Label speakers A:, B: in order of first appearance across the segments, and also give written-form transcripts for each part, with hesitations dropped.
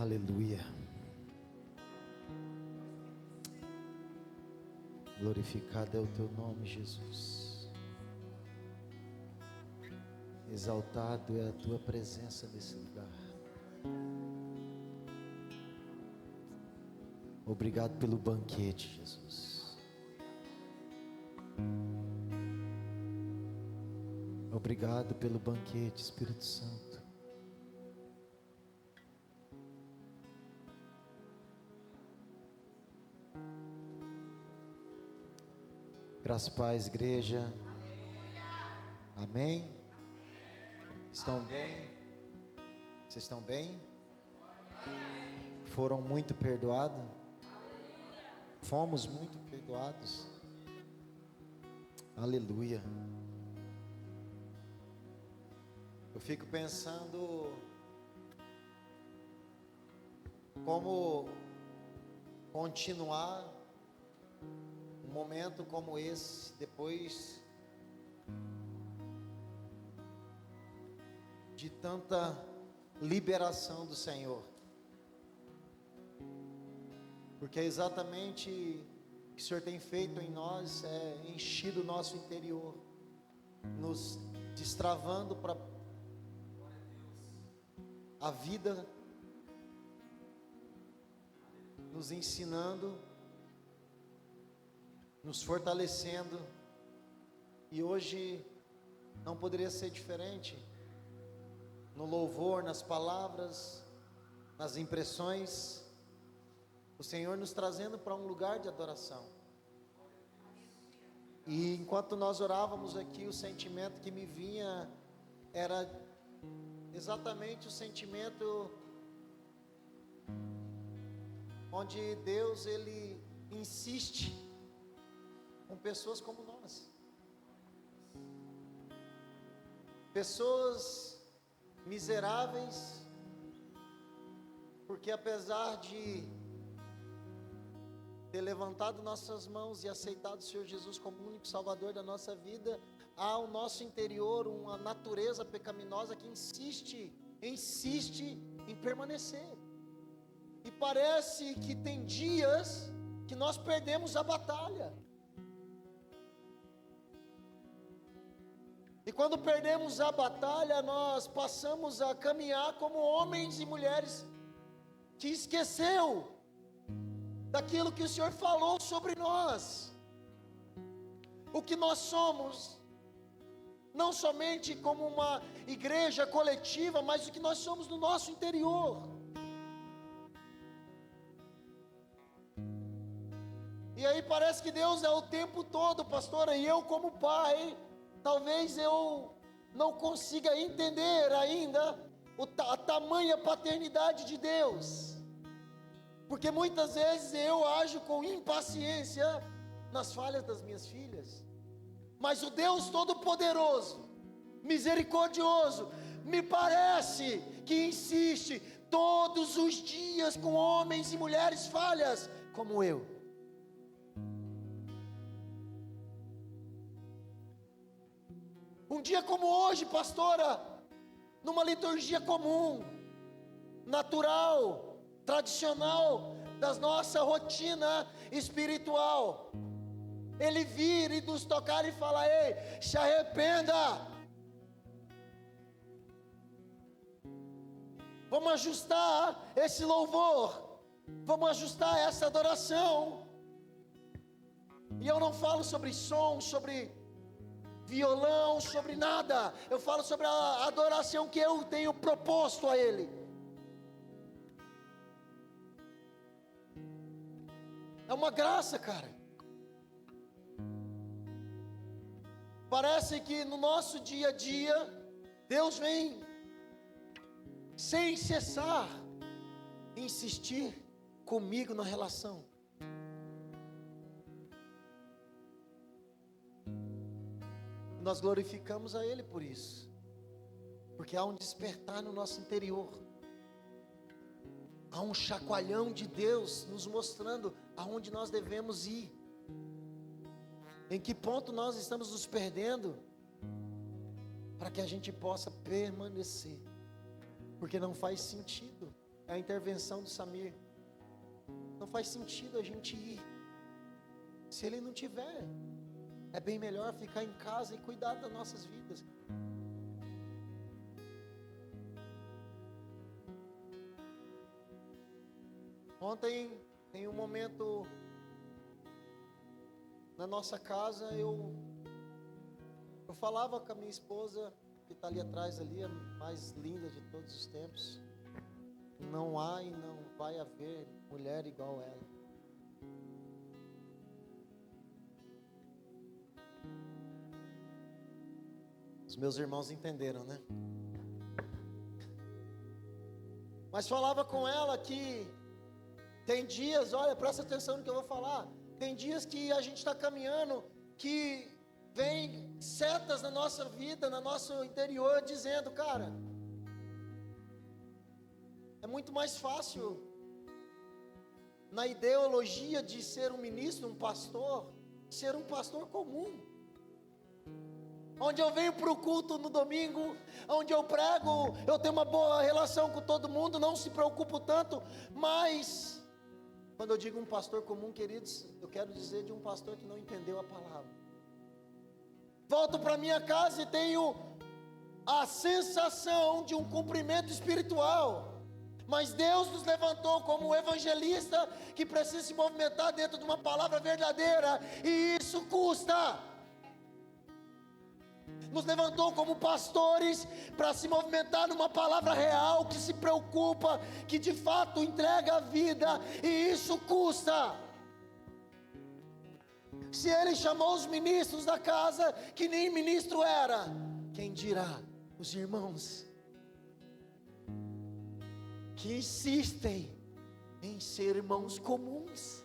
A: Aleluia. Glorificado é o teu nome, Jesus. Exaltado é a tua presença nesse lugar. Obrigado pelo banquete, Jesus. Obrigado pelo banquete, Espírito Santo. Graças e paz, igreja. Amém? Estão bem? Vocês estão bem? Foram muito perdoados? Fomos muito perdoados? Aleluia. Eu fico pensando como continuar um momento como esse, depois de tanta liberação do Senhor, porque é exatamente o que o Senhor tem feito em nós, é enchido o nosso interior, nos destravando para a vida, nos ensinando, nos fortalecendo, e hoje não poderia ser diferente. No louvor, nas palavras, nas impressões, o Senhor nos trazendo para um lugar de adoração. E enquanto nós orávamos aqui, o sentimento que me vinha era exatamente o sentimento onde Deus, Ele insiste com pessoas como nós, pessoas miseráveis, porque apesar de ter levantado nossas mãos e aceitado o Senhor Jesus como o único Salvador da nossa vida, há o nosso interior uma natureza pecaminosa que insiste em permanecer, e parece que tem dias que nós perdemos a batalha. E quando perdemos a batalha, nós passamos a caminhar como homens e mulheres que esqueceu daquilo que o Senhor falou sobre nós. O que nós somos, não somente como uma igreja coletiva, mas o que nós somos no nosso interior. E aí parece que Deus é o tempo todo, pastora, e eu como pai, talvez eu não consiga entender ainda a tamanha paternidade de Deus, porque muitas vezes eu ajo com impaciência nas falhas das minhas filhas, mas o Deus Todo-Poderoso, misericordioso, me parece que insiste todos os dias com homens e mulheres falhas como eu. Um dia como hoje, pastora, numa liturgia comum, natural, tradicional, da nossa rotina espiritual, Ele vir e nos tocar e falar: ei, se arrependa, vamos ajustar esse louvor, vamos ajustar essa adoração. E eu não falo sobre som, sobre violão, sobre nada, eu falo sobre a adoração que eu tenho proposto a Ele. É uma graça, cara. Parece que no nosso dia a dia, Deus vem sem cessar insistir comigo na relação. Nós glorificamos a Ele por isso, porque há um despertar no nosso interior, há um chacoalhão de Deus nos mostrando aonde nós devemos ir, em que ponto nós estamos nos perdendo, para que a gente possa permanecer, porque não faz sentido é a intervenção do Samir. Não faz sentido a gente ir. Se ele não tiver, é bem melhor ficar em casa e cuidar das nossas vidas. Ontem, em um momento na nossa casa, eu falava com a minha esposa, que está ali atrás, ali, a mais linda de todos os tempos. Não há e não vai haver mulher igual ela. Os meus irmãos entenderam, né? Mas falava com ela que tem dias, olha, presta atenção no que eu vou falar. Tem dias que a gente está caminhando, que vem setas na nossa vida, no nosso interior, dizendo, cara, é muito mais fácil, na ideologia de ser um ministro, um pastor, ser um pastor comum. Onde eu venho para o culto no domingo, onde eu prego, eu tenho uma boa relação com todo mundo, não se preocupo tanto, mas quando eu digo um pastor comum, queridos, eu quero dizer de um pastor que não entendeu a palavra. Volto para minha casa e tenho a sensação de um cumprimento espiritual, mas Deus nos levantou como evangelista que precisa se movimentar dentro de uma palavra verdadeira, e isso custa. Nos levantou como pastores para se movimentar numa palavra real, que se preocupa, que de fato entrega a vida, e isso custa. Se Ele chamou os ministros da casa, que nem ministro era, quem dirá os irmãos que insistem em ser irmãos comuns,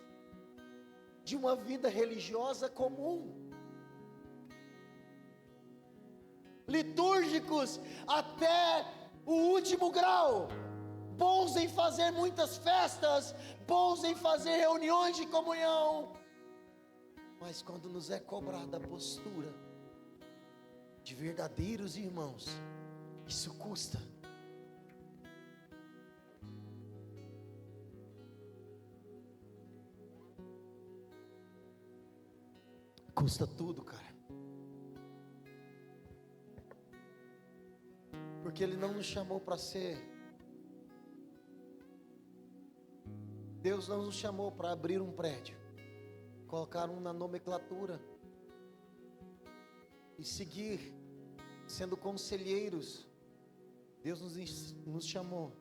A: de uma vida religiosa comum, litúrgicos até o último grau, bons em fazer muitas festas, bons em fazer reuniões de comunhão, mas quando nos é cobrada a postura de verdadeiros irmãos, isso custa. Custa tudo, cara. Porque Ele não nos chamou para ser. Deus não nos chamou para abrir um prédio, colocar um na nomenclatura e seguir sendo conselheiros. Deus nos chamou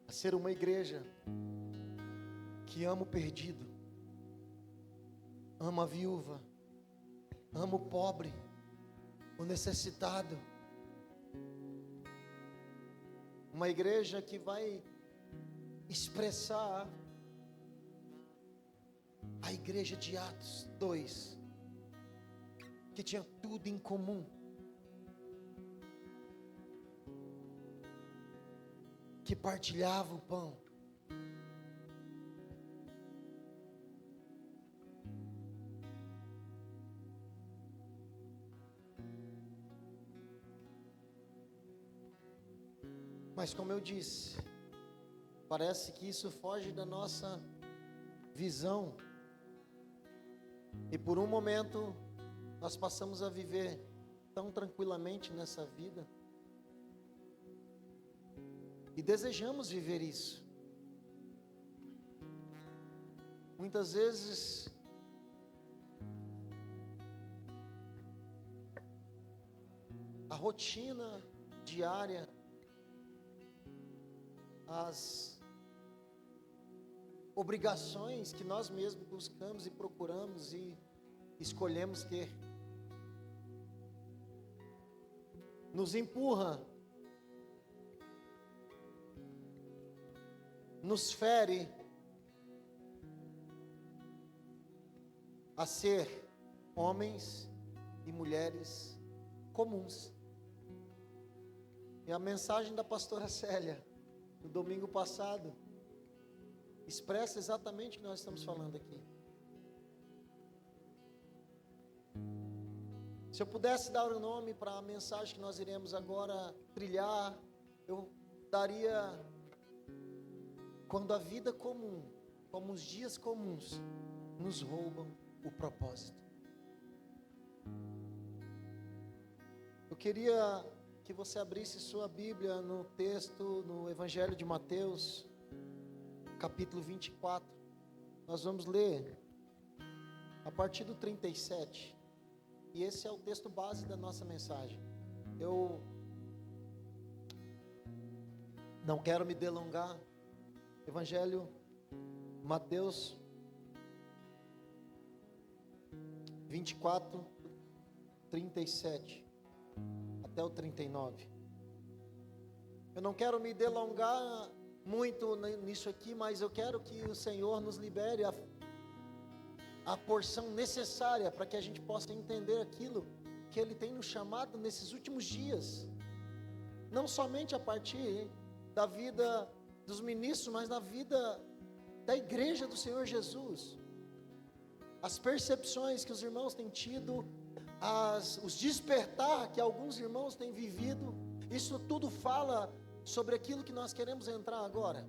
A: a ser uma igreja que ama o perdido, ama a viúva, ama o pobre, o necessitado. Uma igreja que vai expressar a igreja de Atos 2, que tinha tudo em comum, que partilhava o pão, mas como eu disse, parece que isso foge da nossa visão, e por um momento nós passamos a viver tão tranquilamente nessa vida, e desejamos viver isso. Muitas vezes a rotina diária, as obrigações que nós mesmos buscamos e procuramos e escolhemos ter, nos empurra, nos fere a ser homens e mulheres comuns. E a mensagem da pastora Célia no domingo passado expressa exatamente o que nós estamos falando aqui. Se eu pudesse dar o nome para a mensagem que nós iremos agora trilhar, eu daria quando a vida comum, como os dias comuns, nos roubam o propósito. Eu queria que você abrisse sua Bíblia no texto, no Evangelho de Mateus, capítulo 24. Nós vamos ler a partir do 37. E esse é o texto base da nossa mensagem. Eu não quero me delongar. Evangelho Mateus 24, 37 até o 39. Eu não quero me delongar muito nisso aqui, mas eu quero que o Senhor nos libere a porção necessária para que a gente possa entender aquilo que Ele tem nos chamado nesses últimos dias, não somente a partir da vida dos ministros, mas na vida da igreja do Senhor Jesus. As percepções que os irmãos têm tido, os despertar que alguns irmãos têm vivido, isso tudo fala sobre aquilo que nós queremos entrar agora.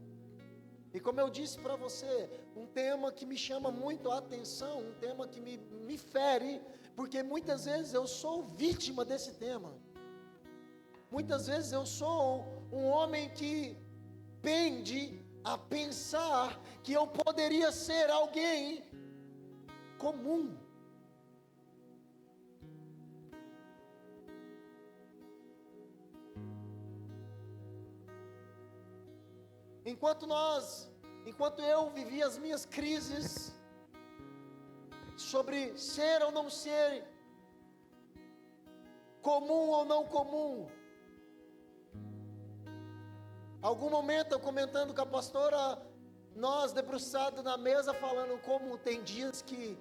A: E como eu disse para você, um tema que me chama muito a atenção, um tema que me fere, porque muitas vezes eu sou vítima desse tema. Muitas vezes eu sou um homem que pende a pensar que eu poderia ser alguém comum. Enquanto eu vivi as minhas crises sobre ser ou não ser, comum ou não comum, algum momento eu comentando com a pastora, nós debruçados na mesa falando como tem dias que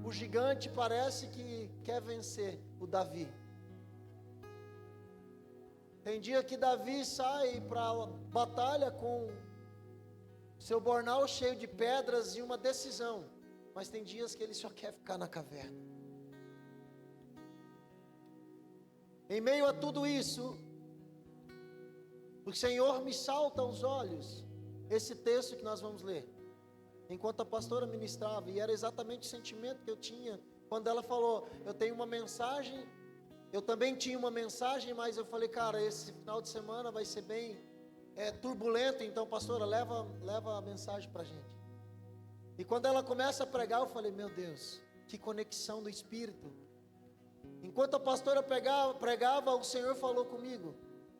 A: o gigante parece que quer vencer o Davi. Tem dia que Davi sai para a batalha com seu bornal cheio de pedras e uma decisão, mas tem dias que ele só quer ficar na caverna. Em meio a tudo isso, o Senhor me salta aos olhos esse texto que nós vamos ler, enquanto a pastora ministrava, e era exatamente o sentimento que eu tinha, quando ela falou, eu tenho uma mensagem, eu também tinha uma mensagem, mas eu falei, cara, esse final de semana vai ser bem turbulento, então pastora, leva a mensagem para a gente. E quando ela começa a pregar, eu falei, meu Deus, que conexão do Espírito. Enquanto a pastora pregava, o Senhor falou comigo,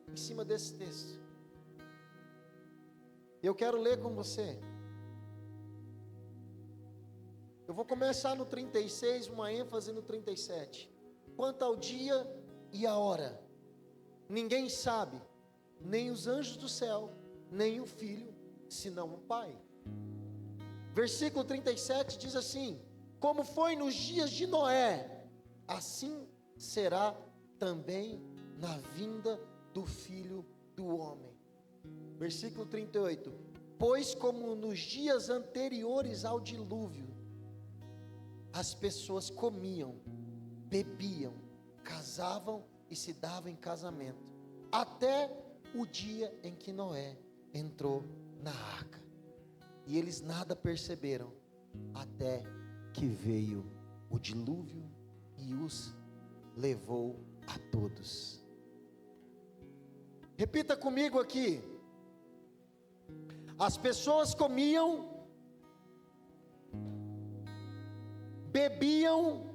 A: em cima desse texto. Eu quero ler com você. Eu vou começar no 36, uma ênfase no 37. Quanto ao dia e a hora, ninguém sabe, nem os anjos do céu, nem o Filho, senão o Pai. Versículo 37 diz assim: como foi nos dias de Noé, assim será também na vinda do Filho do Homem. Versículo 38, pois como nos dias anteriores ao dilúvio, as pessoas comiam, bebiam, casavam e se davam em casamento, até o dia em que Noé entrou na arca, e eles nada perceberam, até que veio o dilúvio e os levou a todos. Repita comigo aqui: as pessoas comiam, bebiam,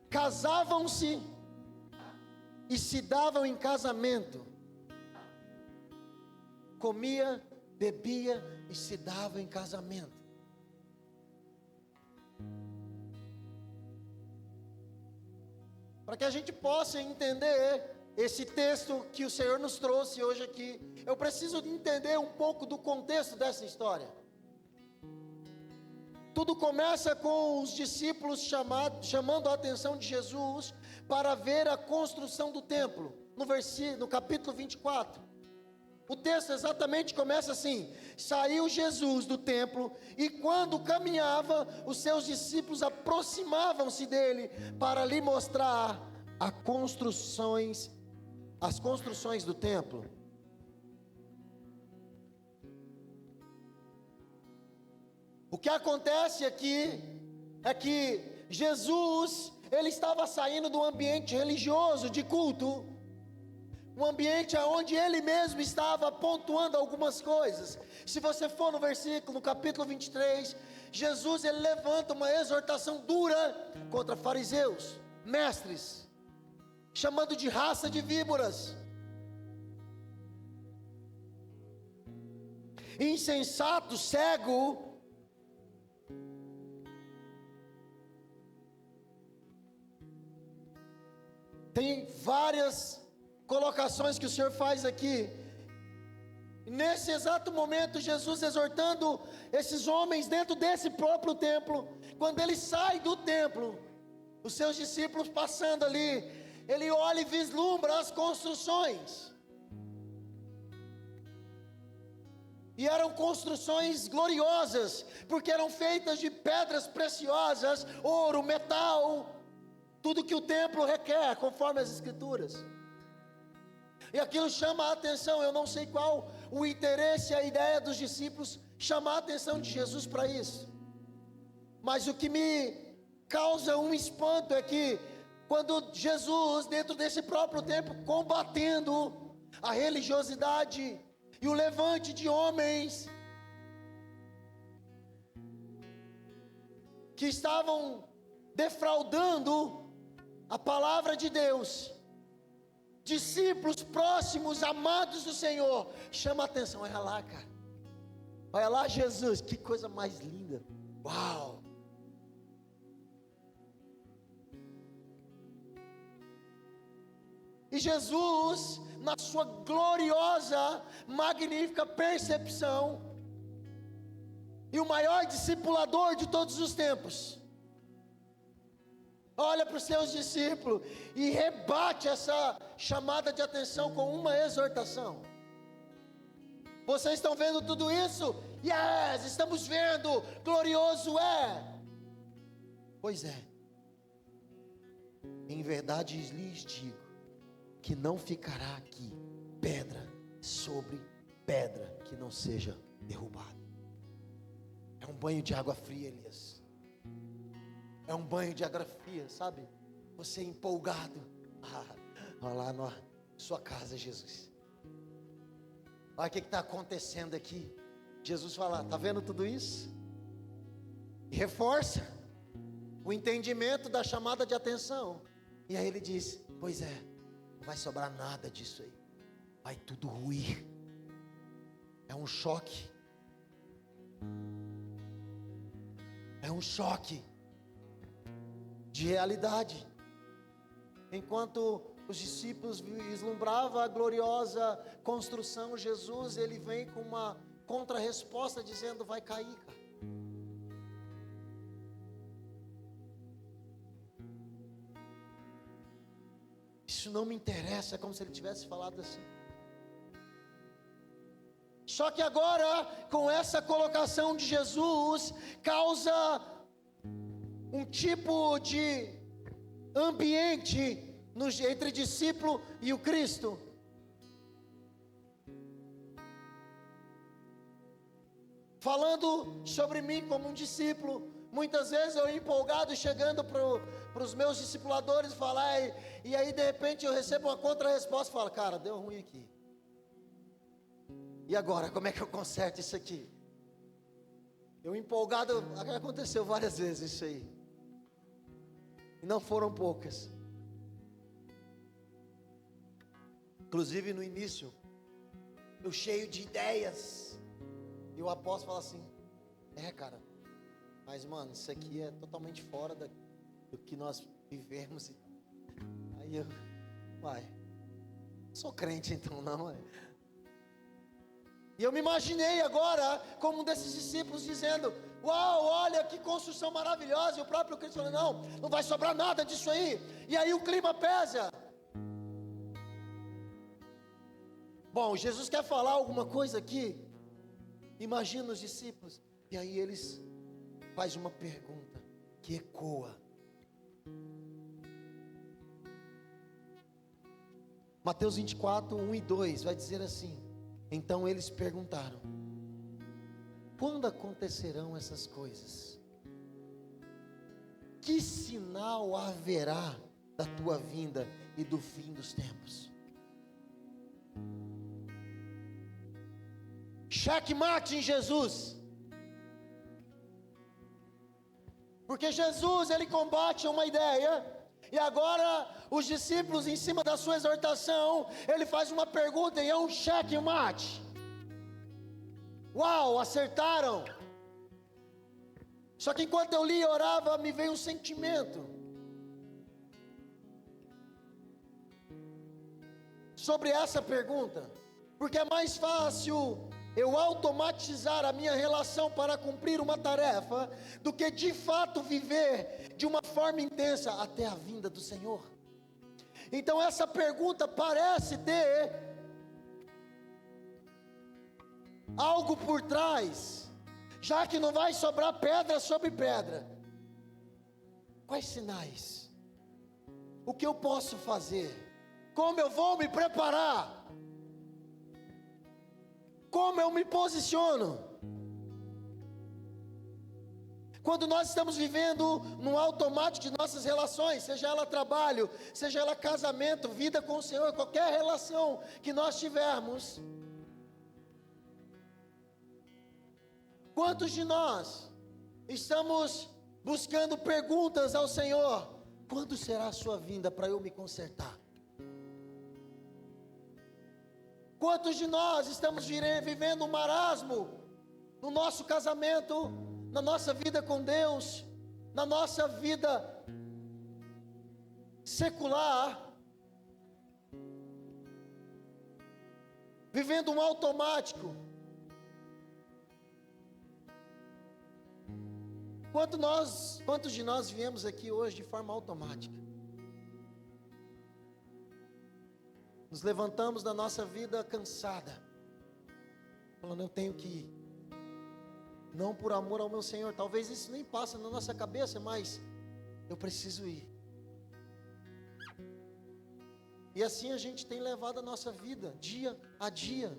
A: casavam-se e se davam em casamento. Comia, bebia e se dava em casamento. Para que a gente possa entender esse texto que o Senhor nos trouxe hoje aqui, eu preciso entender um pouco do contexto dessa história. Tudo começa com os discípulos chamando a atenção de Jesus para ver a construção do templo, no capítulo 24. O texto exatamente começa assim: saiu Jesus do templo, e quando caminhava, os seus discípulos aproximavam-se dele para lhe mostrar as construções do templo. O que acontece aqui é que Jesus, ele estava saindo do ambiente religioso, de culto, um ambiente onde ele mesmo estava pontuando algumas coisas. Se você for no capítulo 23, Jesus, ele levanta uma exortação dura contra fariseus, mestres, chamando de raça de víboras, insensato, cego. Tem várias colocações que o Senhor faz aqui. Nesse exato momento, Jesus exortando esses homens dentro desse próprio templo. Quando ele sai do templo, os seus discípulos passando ali, ele olha e vislumbra as construções. E eram construções gloriosas, porque eram feitas de pedras preciosas, ouro, metal, tudo que o templo requer, conforme as Escrituras. E aquilo chama a atenção. Eu não sei qual o interesse, a ideia dos discípulos, chamar a atenção de Jesus para isso. Mas o que me causa um espanto é que, quando Jesus, dentro desse próprio templo, combatendo a religiosidade e o levante de homens que estavam defraudando a palavra de Deus, discípulos próximos, amados do Senhor, chama a atenção. Olha lá, cara, olha lá Jesus, que coisa mais linda, uau! E Jesus, na sua gloriosa, magnífica percepção, e o maior discipulador de todos os tempos, olha para os seus discípulos e rebate essa chamada de atenção com uma exortação. Vocês estão vendo tudo isso? Yes, estamos vendo, glorioso é. Pois é, em verdade lhes digo, que não ficará aqui pedra sobre pedra que não seja derrubada. É um banho de água fria, Elias. É um banho de água fria, sabe? Você empolgado. Olha lá na sua casa, Jesus. Olha o que está acontecendo aqui. Jesus fala, está vendo tudo isso? E reforça o entendimento da chamada de atenção. E aí ele diz, pois é, não vai sobrar nada disso aí. Vai tudo ruir. É um choque. É um choque de realidade. Enquanto os discípulos vislumbravam a gloriosa construção, Jesus, ele vem com uma contra-resposta dizendo, vai cair, cara. Isso não me interessa. É como se ele tivesse falado assim. Só que agora, com essa colocação de Jesus, causa um tipo de ambiente entre discípulo e o Cristo. Falando sobre mim como um discípulo, muitas vezes eu empolgado, chegando para os meus discipuladores falar, e aí de repente eu recebo uma contra-resposta e falo, cara, deu ruim aqui. E agora, como é que eu conserto isso aqui? Eu empolgado, aconteceu várias vezes isso aí. E não foram poucas. Inclusive no início, eu cheio de ideias. E o apóstolo fala assim, cara, mas mano, isso aqui é totalmente fora do que nós vivemos. Aí eu, sou crente então não, E eu me imaginei agora como um desses discípulos dizendo, uau, olha que construção maravilhosa. E o próprio Cristo falando, não vai sobrar nada disso aí. E aí o clima pesa. Bom, Jesus quer falar alguma coisa aqui. Imagina os discípulos. E aí eles fazem uma pergunta que ecoa. Mateus 24, 1 e 2 vai dizer assim. Então eles perguntaram, quando acontecerão essas coisas? Que sinal haverá da tua vinda e do fim dos tempos? Checkmate em Jesus. Porque Jesus, ele combate uma ideia, e agora os discípulos, em cima da sua exortação, ele faz uma pergunta e é um checkmate. Uau, acertaram. Só que enquanto eu li e orava, me veio um sentimento sobre essa pergunta, porque é mais fácil eu automatizar a minha relação para cumprir uma tarefa, do que de fato viver de uma forma intensa até a vinda do Senhor. Então essa pergunta parece ter algo por trás, já que não vai sobrar pedra sobre pedra. Quais sinais? O que eu posso fazer? Como eu vou me preparar? Como eu me posiciono? Quando nós estamos vivendo no automático de nossas relações, seja ela trabalho, seja ela casamento, vida com o Senhor, qualquer relação que nós tivermos, quantos de nós estamos buscando perguntas ao Senhor: quando será a sua vinda para eu me consertar? Quantos de nós estamos vivendo um marasmo no nosso casamento, na nossa vida com Deus, na nossa vida secular, vivendo um automático? Quantos de nós viemos aqui hoje de forma automática? Nos levantamos da nossa vida cansada, falando: eu tenho que ir, não por amor ao meu Senhor. Talvez isso nem passe na nossa cabeça, mas eu preciso ir. E assim a gente tem levado a nossa vida, dia a dia.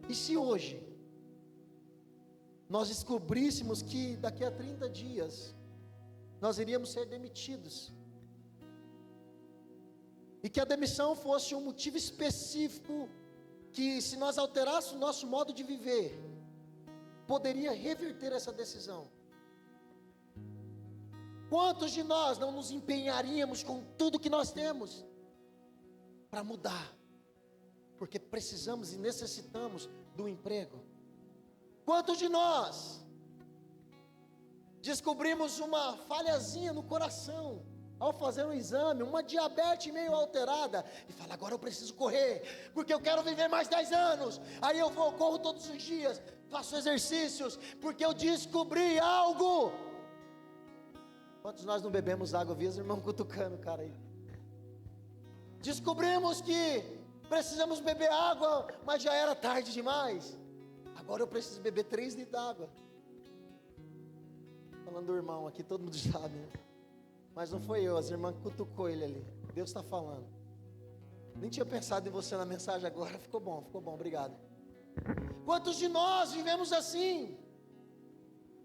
A: E se hoje nós descobríssemos que daqui a 30 dias nós iríamos ser demitidos, e que a demissão fosse um motivo específico, que se nós alterássemos o nosso modo de viver, poderia reverter essa decisão? Quantos de nós não nos empenharíamos com tudo que nós temos para mudar, porque precisamos e necessitamos do emprego? Quantos de nós descobrimos uma falhazinha no coração ao fazer um exame, uma diabetes meio alterada, e fala: agora eu preciso correr, porque eu quero viver mais 10 anos, aí eu corro todos os dias, faço exercícios, porque eu descobri algo. Quantos de nós não bebemos água? Eu vi os irmãos cutucando o cara aí. Descobrimos que precisamos beber água, mas já era tarde demais, agora eu preciso beber 3 litros d'água. Falando do irmão aqui, todo mundo sabe, né? Mas não foi eu, as irmãs cutucou ele ali. Deus está falando. Nem tinha pensado em você na mensagem agora. Ficou bom, obrigado. Quantos de nós vivemos assim?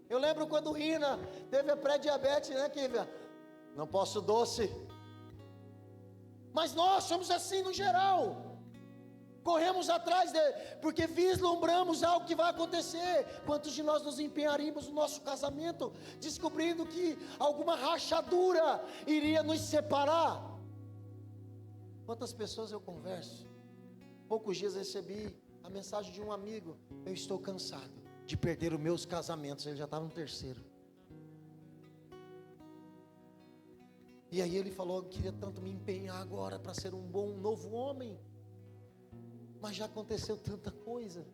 A: Eu lembro quando Rina teve a pré-diabetes, né, Kívia? Não posso doce. Mas nós somos assim no geral. Corremos atrás porque vislumbramos algo que vai acontecer. Quantos de nós nos empenharíamos no nosso casamento, descobrindo que alguma rachadura iria nos separar? Quantas pessoas eu converso? Poucos dias recebi a mensagem de um amigo: eu estou cansado de perder os meus casamentos. Ele já estava no 3º. E aí ele falou: eu queria tanto me empenhar agora para ser um bom novo homem, mas já aconteceu tanta coisa.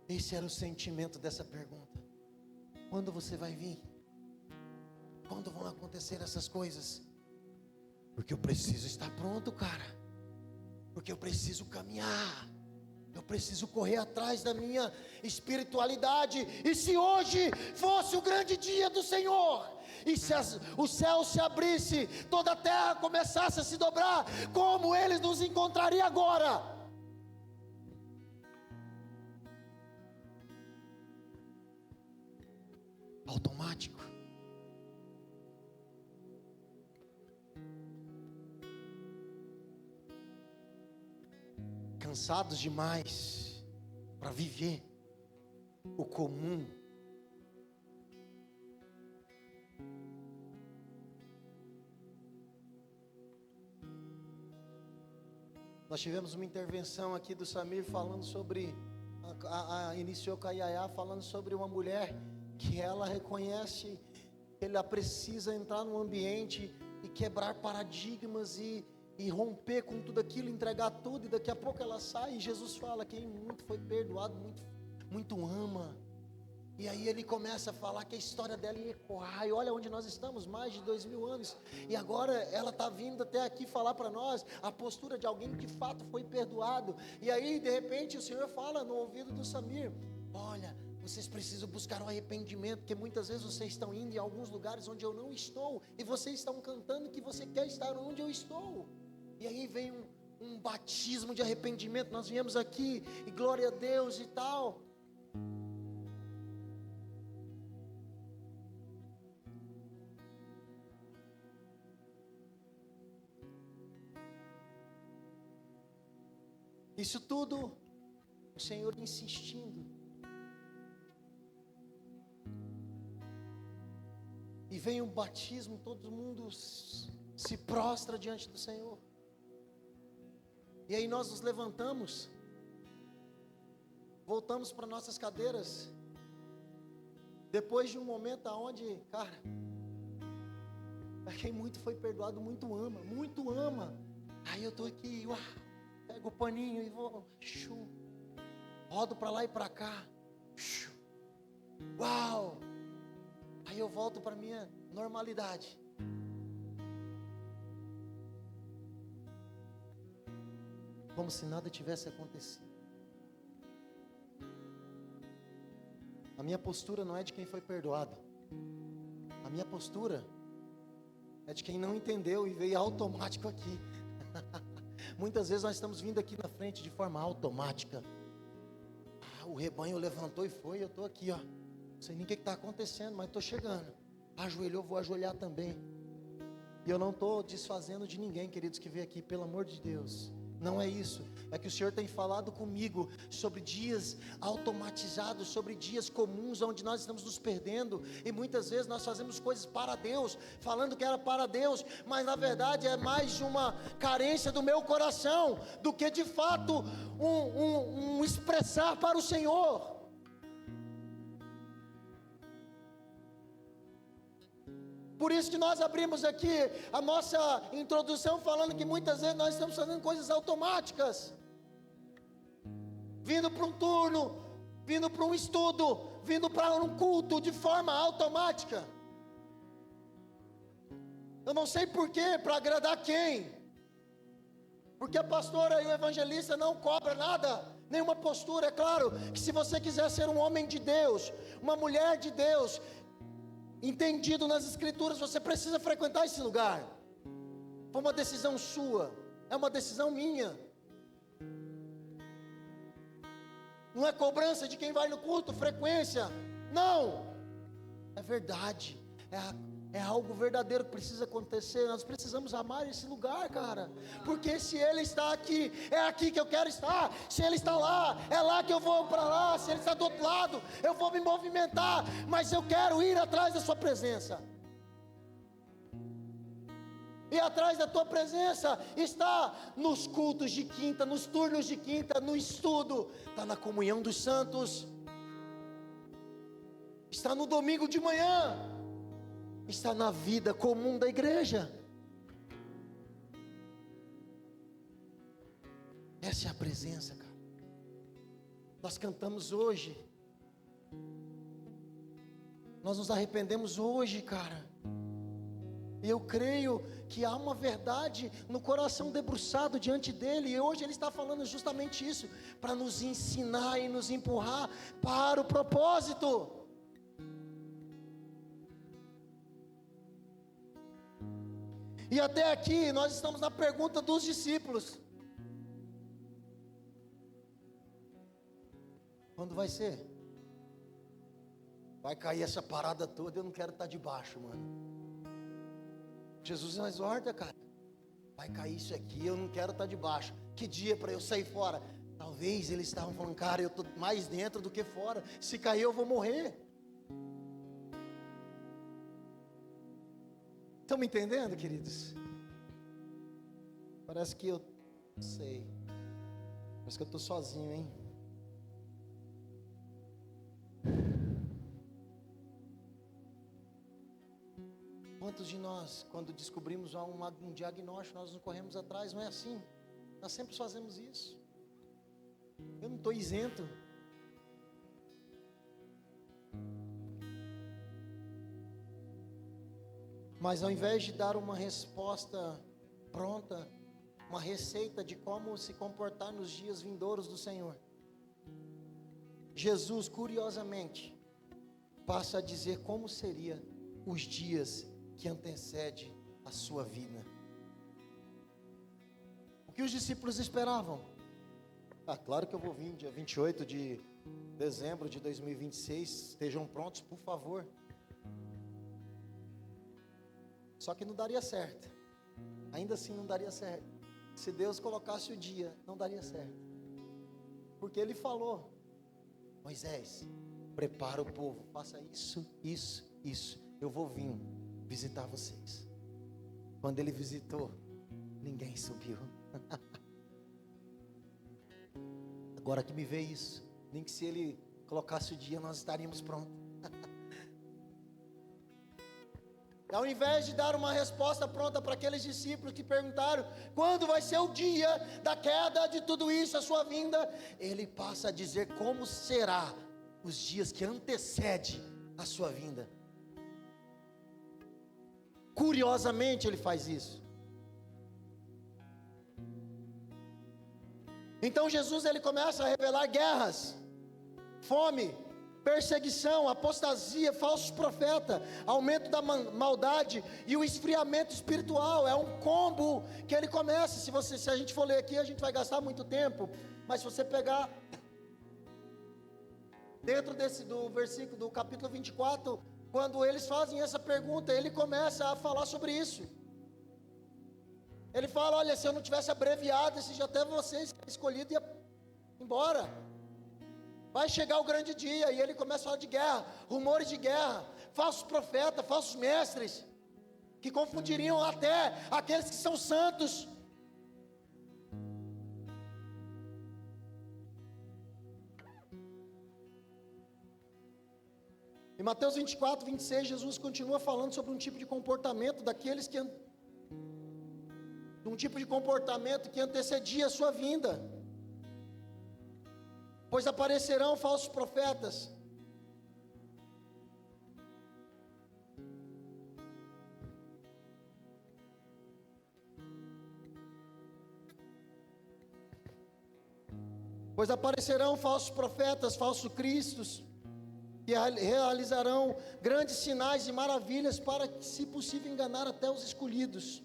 A: Esse era o sentimento dessa pergunta: quando você vai vir? Quando vão acontecer essas coisas? Porque eu preciso estar pronto, cara. Porque eu preciso caminhar. Eu preciso correr atrás da minha espiritualidade. E se hoje fosse o grande dia do Senhor, e se o céu se abrisse, toda a terra começasse a se dobrar, como Ele nos encontraria agora? Automático. Cansados demais para viver o comum. Nós tivemos uma intervenção aqui do Samir falando sobre, iniciou com a Yaya falando sobre uma mulher que ela reconhece que ela precisa entrar num ambiente e quebrar paradigmas e romper com tudo aquilo, entregar tudo, e daqui a pouco ela sai, e Jesus fala: quem muito foi perdoado, muito ama. E aí ele começa a falar que a história dela ia ecoar, e olha onde nós estamos, mais de 2000 anos, e agora ela está vindo até aqui falar para nós a postura de alguém que de fato foi perdoado. E aí de repente o Senhor fala no ouvido do Samir: olha, vocês precisam buscar o arrependimento, porque muitas vezes vocês estão indo em alguns lugares onde eu não estou, e vocês estão cantando que você quer estar onde eu estou. E aí vem um batismo de arrependimento. Nós viemos aqui e glória a Deus e tal. Isso tudo, o Senhor insistindo. E vem um batismo, todo mundo se prostra diante do Senhor. E aí nós nos levantamos, voltamos para nossas cadeiras, depois de um momento onde, cara, quem muito foi perdoado, muito ama. Aí eu estou aqui, pego o paninho e vou, rodo para lá e para cá, uau, aí eu volto para minha normalidade. Como se nada tivesse acontecido. A minha postura não é de quem foi perdoado. A minha postura é de quem não entendeu e veio automático aqui. Muitas vezes nós estamos vindo aqui na frente de forma automática. O rebanho levantou e foi, eu estou aqui, ó. Não sei nem o que está acontecendo, mas estou chegando. Ajoelhou, vou ajoelhar também. E eu não estou desfazendo de ninguém, queridos, que veio aqui, pelo amor de Deus. Não é isso, é que o Senhor tem falado comigo sobre dias automatizados, sobre dias comuns onde nós estamos nos perdendo, e muitas vezes nós fazemos coisas para Deus, falando que era para Deus, mas na verdade é mais uma carência do meu coração, do que de fato um expressar para o Senhor. Por isso que nós abrimos aqui a nossa introdução falando que muitas vezes nós estamos fazendo coisas automáticas. Vindo para um turno, vindo para um estudo, vindo para um culto de forma automática. Eu não sei porquê, para agradar quem? Porque a pastora e o evangelista não cobram nada, nenhuma postura. É claro que se você quiser ser um homem de Deus, uma mulher de Deus, entendido nas escrituras, você precisa frequentar esse lugar. Foi uma decisão sua, é uma decisão minha. Não é cobrança de quem vai no culto, frequência. Não, é verdade, é algo verdadeiro que precisa acontecer. Nós precisamos amar esse lugar, cara, porque se Ele está aqui, é aqui que eu quero estar. Se Ele está lá, é lá que eu vou para lá. Se Ele está do outro lado, eu vou me movimentar, mas eu quero ir atrás da sua presença. E atrás da tua presença está nos cultos de quinta, nos turnos de quinta, no estudo, está na comunhão dos santos, está no domingo de manhã, está na vida comum da igreja. Essa é a presença, cara. Nós cantamos hoje, nós nos arrependemos hoje, cara. E eu creio que há uma verdade no coração debruçado diante dele, e hoje ele está falando justamente isso, para nos ensinar e nos empurrar para o propósito. E até aqui nós estamos na pergunta dos discípulos: quando vai ser? Vai cair essa parada toda, eu não quero estar debaixo, mano. Jesus não exorta, cara. Vai cair isso aqui, eu não quero estar debaixo. Que dia para eu sair fora? Talvez eles estavam falando, cara, eu estou mais dentro do que fora. Se cair eu vou morrer. Estão me entendendo, queridos? Parece que eu sei. Parece que eu estou sozinho, hein? Quantos de nós, quando descobrimos um diagnóstico, nós nos corremos atrás? Não é assim? Nós sempre fazemos isso. Eu não estou isento. Mas ao invés de dar uma resposta pronta, uma receita de como se comportar nos dias vindouros do Senhor, Jesus, curiosamente, passa a dizer como seria os dias que antecede a sua vida. O que os discípulos esperavam? Claro que eu vou vir dia 28 de dezembro de 2026, estejam prontos, por favor. Só que não daria certo. Ainda assim não daria certo. Se Deus colocasse o dia, não daria certo. Porque Ele falou: Moisés, prepara o povo, faça isso, isso, isso. Eu vou vir visitar vocês. Quando Ele visitou, ninguém subiu. Agora que me vê isso, nem que se Ele colocasse o dia, nós estaríamos prontos. Ao invés de dar uma resposta pronta para aqueles discípulos que perguntaram quando vai ser o dia da queda de tudo isso, a sua vinda, Ele passa a dizer como será os dias que antecede a sua vinda. Curiosamente Ele faz isso. Então Jesus, Ele começa a revelar guerras, fome, perseguição, apostasia, falsos profetas, aumento da maldade e o esfriamento espiritual. É um combo que Ele começa. Se a gente for ler aqui, a gente vai gastar muito tempo, mas se você pegar dentro do versículo do capítulo 24, quando eles fazem essa pergunta, Ele começa a falar sobre isso. Ele fala: olha, se eu não tivesse abreviado, esse já até vocês escolhido ia embora. Vai chegar o grande dia, e Ele começa a falar de guerra, rumores de guerra, falsos profetas, falsos mestres, que confundiriam até aqueles que são santos. Em Mateus 24, 26, Jesus continua falando sobre um tipo de comportamento daqueles que um tipo de comportamento que antecedia a sua vinda. Pois aparecerão falsos profetas, falsos cristos, que realizarão grandes sinais e maravilhas para que, se possível, enganar até os escolhidos.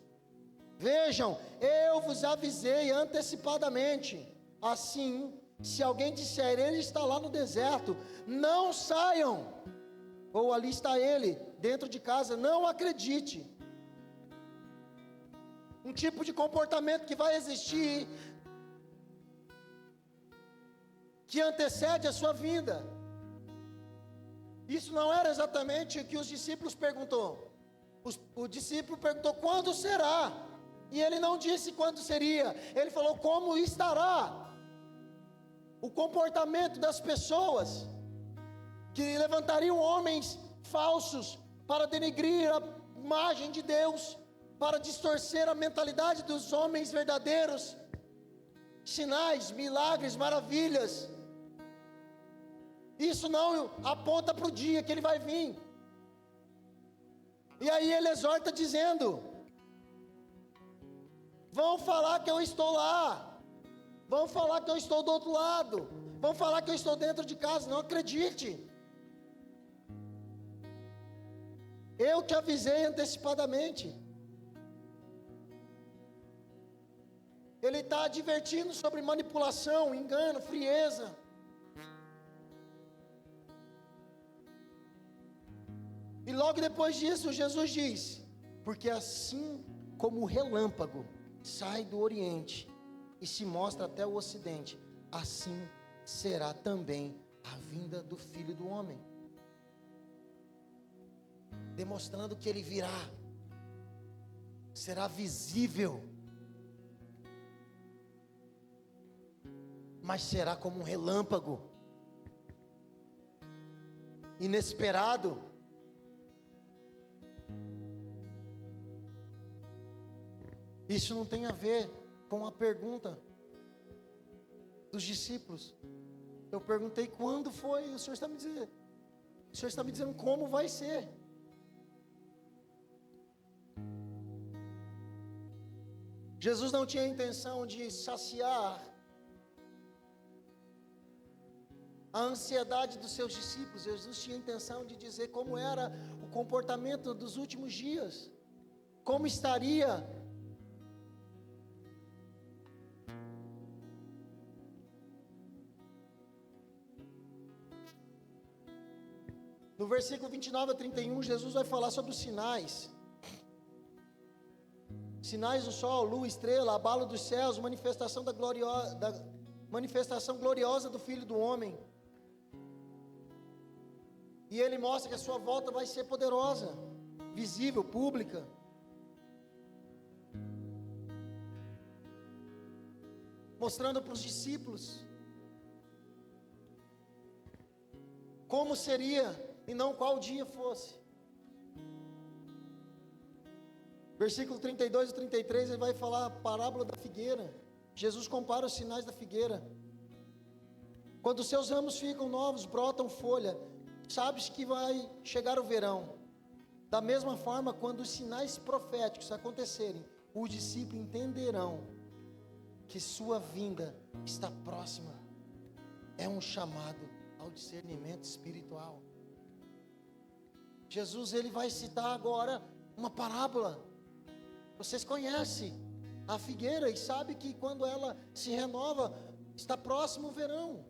A: Vejam, eu vos avisei antecipadamente. Assim, se alguém disser, ele está lá no deserto, não saiam, ou ali está ele, dentro de casa, não acredite. Um tipo de comportamento que vai existir, que antecede a sua vinda. Isso não era exatamente o que os discípulos perguntou. O discípulo perguntou quando será, e ele não disse quando seria, ele falou como estará. O comportamento das pessoas que levantariam homens falsos para denegrir a imagem de Deus, para distorcer a mentalidade dos homens verdadeiros, sinais, milagres, maravilhas. Isso não aponta para o dia que Ele vai vir. E aí ele exorta dizendo: vão falar que eu estou lá, vão falar que eu estou do outro lado, vão falar que eu estou dentro de casa. Não acredite. Eu te avisei antecipadamente. Ele está advertindo sobre manipulação, engano, frieza. E logo depois disso, Jesus diz: porque assim como o relâmpago sai do Oriente e se mostra até o Ocidente, assim será também a vinda do Filho do Homem. Demonstrando que ele virá, será visível, mas será como um relâmpago, inesperado. Isso não tem a ver com a pergunta dos discípulos. Eu perguntei quando foi, o Senhor está me dizendo, o Senhor está me dizendo como vai ser. Jesus não tinha a intenção de saciar a ansiedade dos seus discípulos. Jesus tinha a intenção de dizer como era o comportamento dos últimos dias, como estaria no versículo 29 a 31, Jesus vai falar sobre os sinais. Sinais do sol, lua, estrela, abalo dos céus, manifestação manifestação gloriosa do Filho do Homem. E ele mostra que a sua volta vai ser poderosa, visível, pública. Mostrando para os discípulos como seria e não qual dia fosse. Versículo 32 e 33, ele vai falar a parábola da figueira. Jesus compara os sinais da figueira. Quando os seus ramos ficam novos, brotam folha, sabes que vai chegar o verão. Da mesma forma, quando os sinais proféticos acontecerem, os discípulos entenderão que sua vinda está próxima. É um chamado ao discernimento espiritual. Jesus, ele vai citar agora uma parábola. Vocês conhecem a figueira e sabem que quando ela se renova, está próximo o verão.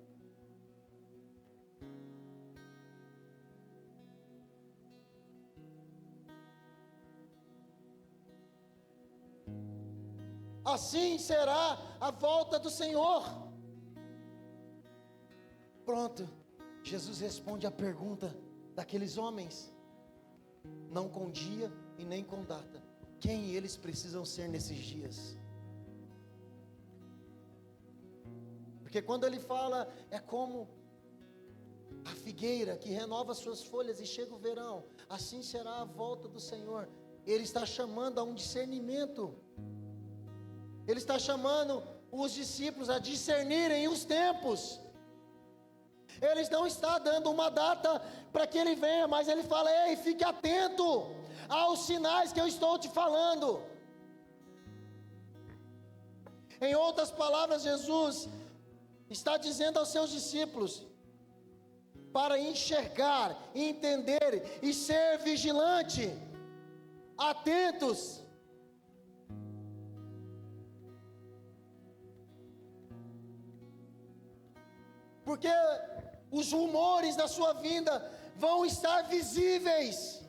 A: Assim será a volta do Senhor. Pronto, Jesus responde a pergunta daqueles homens, não com dia e nem com data. Quem eles precisam ser nesses dias? Porque quando ele fala, é como a figueira que renova suas folhas e chega o verão, assim será a volta do Senhor. Ele está chamando a um discernimento. Ele está chamando os discípulos a discernirem os tempos. Ele não está dando uma data para que ele venha, mas ele fala: ei, fique atento aos sinais que eu estou te falando. Em outras palavras, Jesus está dizendo aos seus discípulos para enxergar, entender e ser vigilante, atentos. Porque os rumores da sua vinda vão estar visíveis.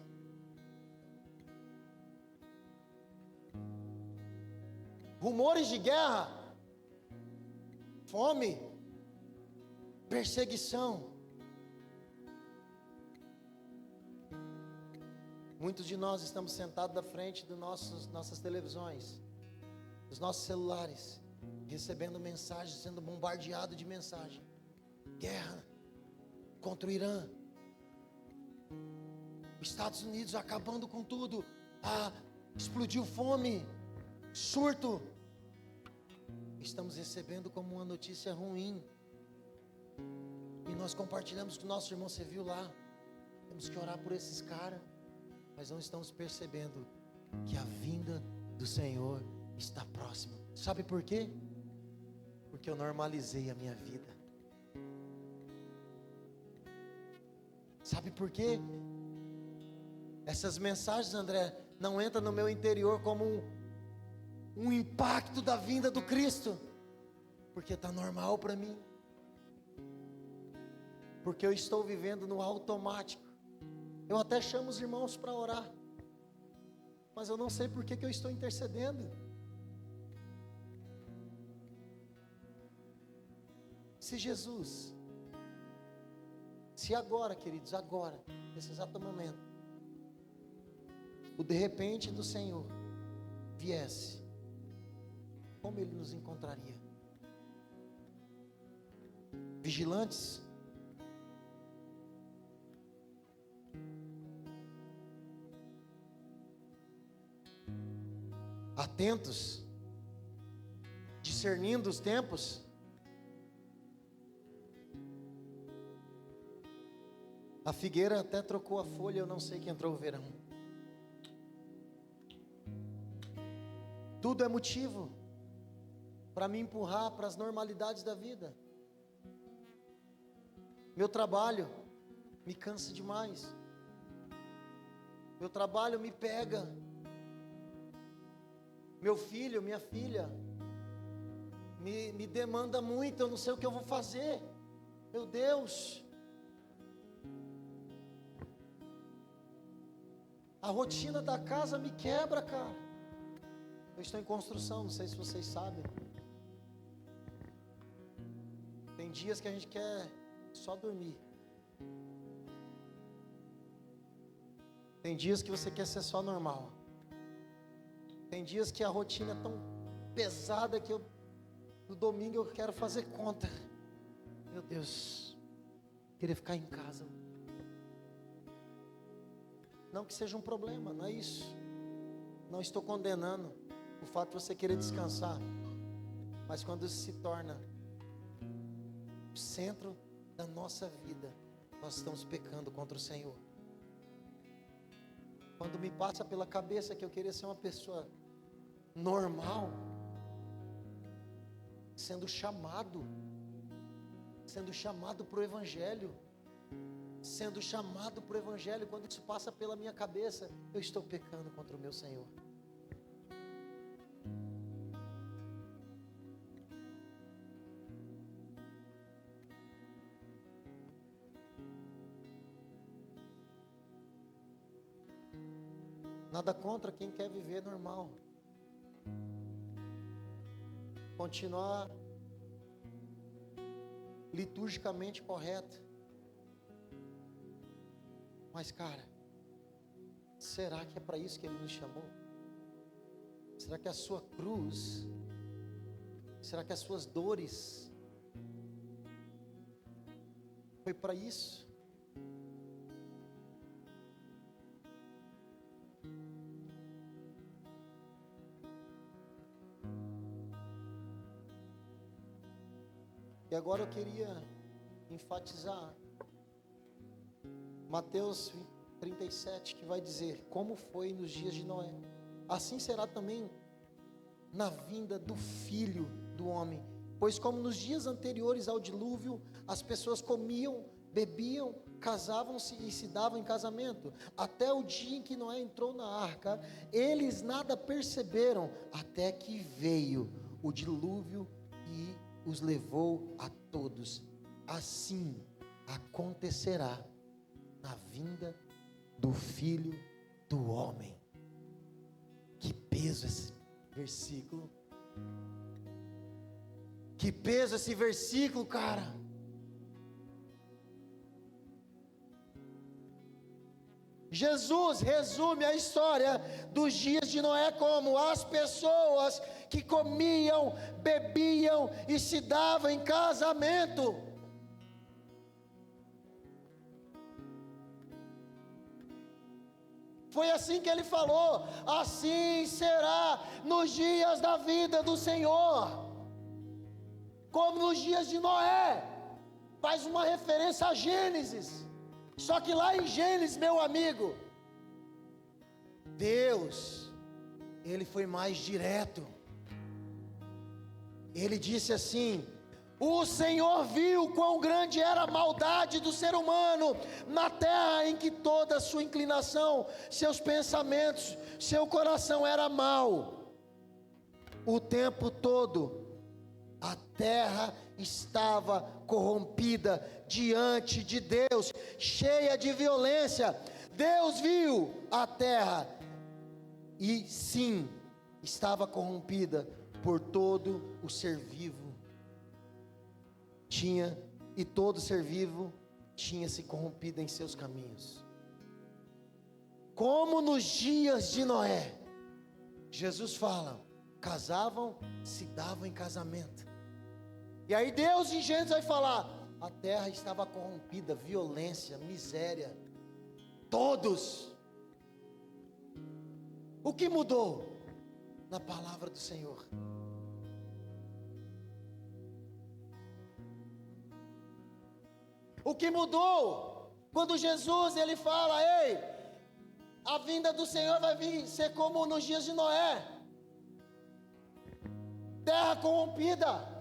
A: Rumores de guerra, fome, perseguição. Muitos de nós estamos sentados na frente das nossas televisões, dos nossos celulares, recebendo mensagens, sendo bombardeado de mensagem. Guerra contra o Irã, os Estados Unidos acabando com tudo, explodiu fome, surto. Estamos recebendo como uma notícia ruim, e nós compartilhamos com o nosso irmão. Você viu lá? Temos que orar por esses caras. mas não estamos percebendo que a vinda do Senhor está próxima. Sabe por quê? Porque eu normalizei a minha vida. Sabe por quê? Essas mensagens, André, não entram no meu interior como um impacto da vinda do Cristo, porque está normal para mim, porque eu estou vivendo no automático. Eu até chamo os irmãos para orar, mas eu não sei por que eu estou intercedendo. Se Jesus, se agora, queridos, agora, nesse exato momento, o de repente do Senhor viesse, como Ele nos encontraria? Vigilantes? Atentos? Discernindo os tempos? A figueira até trocou a folha, eu não sei que entrou o verão. Tudo é motivo para me empurrar para as normalidades da vida. Meu trabalho me cansa demais. Meu trabalho me pega. Meu filho, minha filha, me demanda muito, eu não sei o que eu vou fazer. Meu Deus. A rotina da casa me quebra, cara. Eu estou em construção, não sei se vocês sabem. Tem dias que a gente quer só dormir. Tem dias que você quer ser só normal. Tem dias que a rotina é tão pesada que no domingo eu quero fazer conta. Meu Deus, queria ficar em casa. Não que seja um problema, não é isso. Não estou condenando o fato de você querer descansar. Mas quando isso se torna o centro da nossa vida, nós estamos pecando contra o Senhor. Quando me passa pela cabeça que eu queria ser uma pessoa normal, sendo chamado para o Evangelho, quando isso passa pela minha cabeça, eu estou pecando contra o meu Senhor. Nada contra quem quer viver normal, continuar liturgicamente correto. Mas, cara, será que é para isso que Ele nos chamou? Será que a sua cruz, será que as suas dores foi para isso? E agora eu queria enfatizar Mateus 37, que vai dizer: como foi nos dias de Noé, assim será também na vinda do Filho do Homem. Pois como nos dias anteriores ao dilúvio, as pessoas comiam, bebiam, casavam-se e se davam em casamento, até o dia em que Noé entrou na arca, eles nada perceberam, até que veio o dilúvio e os levou a todos. Assim acontecerá na vinda do Filho do Homem. Que peso esse versículo. Que peso esse versículo, cara. Jesus resume a história dos dias de Noé como as pessoas que comiam, bebiam e se davam em casamento. Foi assim que ele falou: assim será nos dias da vida do Senhor, como nos dias de Noé. Faz uma referência a Gênesis. Só que lá em Gênesis, meu amigo, Deus, Ele foi mais direto. Ele disse assim: o Senhor viu quão grande era a maldade do ser humano na terra, em que toda a sua inclinação, seus pensamentos, seu coração era mau. O tempo todo a terra estava corrompida diante de Deus, cheia de violência. Deus viu a terra e sim, estava corrompida por todo o ser vivo. E todo ser vivo tinha se corrompido em seus caminhos. Como nos dias de Noé, Jesus fala, casavam, se davam em casamento. E aí Deus em Gênesis vai falar, a terra estava corrompida, violência, miséria, todos. O que mudou? Na palavra do Senhor. O que mudou? Quando Jesus ele fala, ei, a vinda do Senhor vai vir ser como nos dias de Noé. Terra corrompida.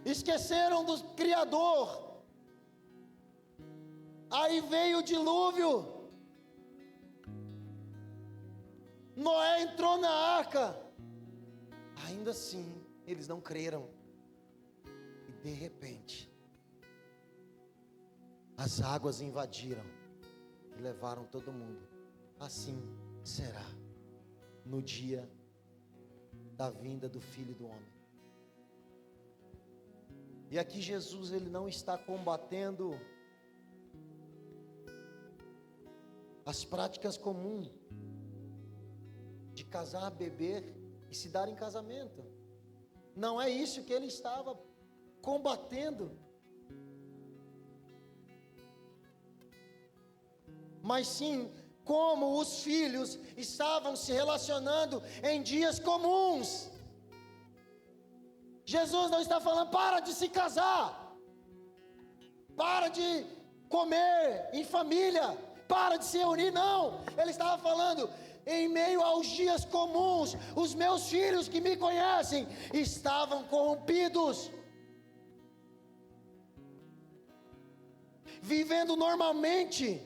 A: Esqueceram do Criador. Aí veio o dilúvio. Noé entrou na arca. Ainda assim, eles não creram. E de repente, as águas invadiram e levaram todo mundo. Assim será no dia da vinda do Filho do Homem. E aqui Jesus ele não está combatendo as práticas comuns de casar, beber e se dar em casamento. Não é isso que ele estava combatendo. Mas sim, como os filhos estavam se relacionando em dias comuns. Jesus não está falando, para de se casar, para de comer em família, para de se reunir, não. Ele estava falando, em meio aos dias comuns, os meus filhos que me conhecem, estavam corrompidos, vivendo normalmente,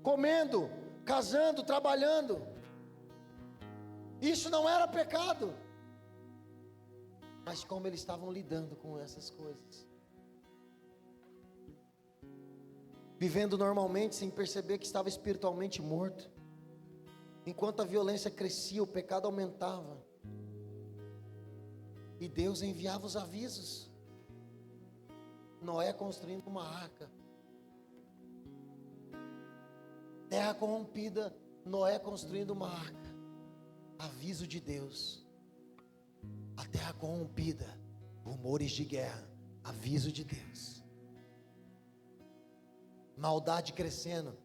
A: comendo, casando, trabalhando. Isso não era pecado. Mas como eles estavam lidando com essas coisas, vivendo normalmente sem perceber que estava espiritualmente morto. Enquanto a violência crescia, o pecado aumentava, e Deus enviava os avisos. Noé construindo uma arca, terra corrompida, Noé construindo uma arca. Aviso de Deus. A terra corrompida, rumores de guerra, aviso de Deus. Maldade crescendo,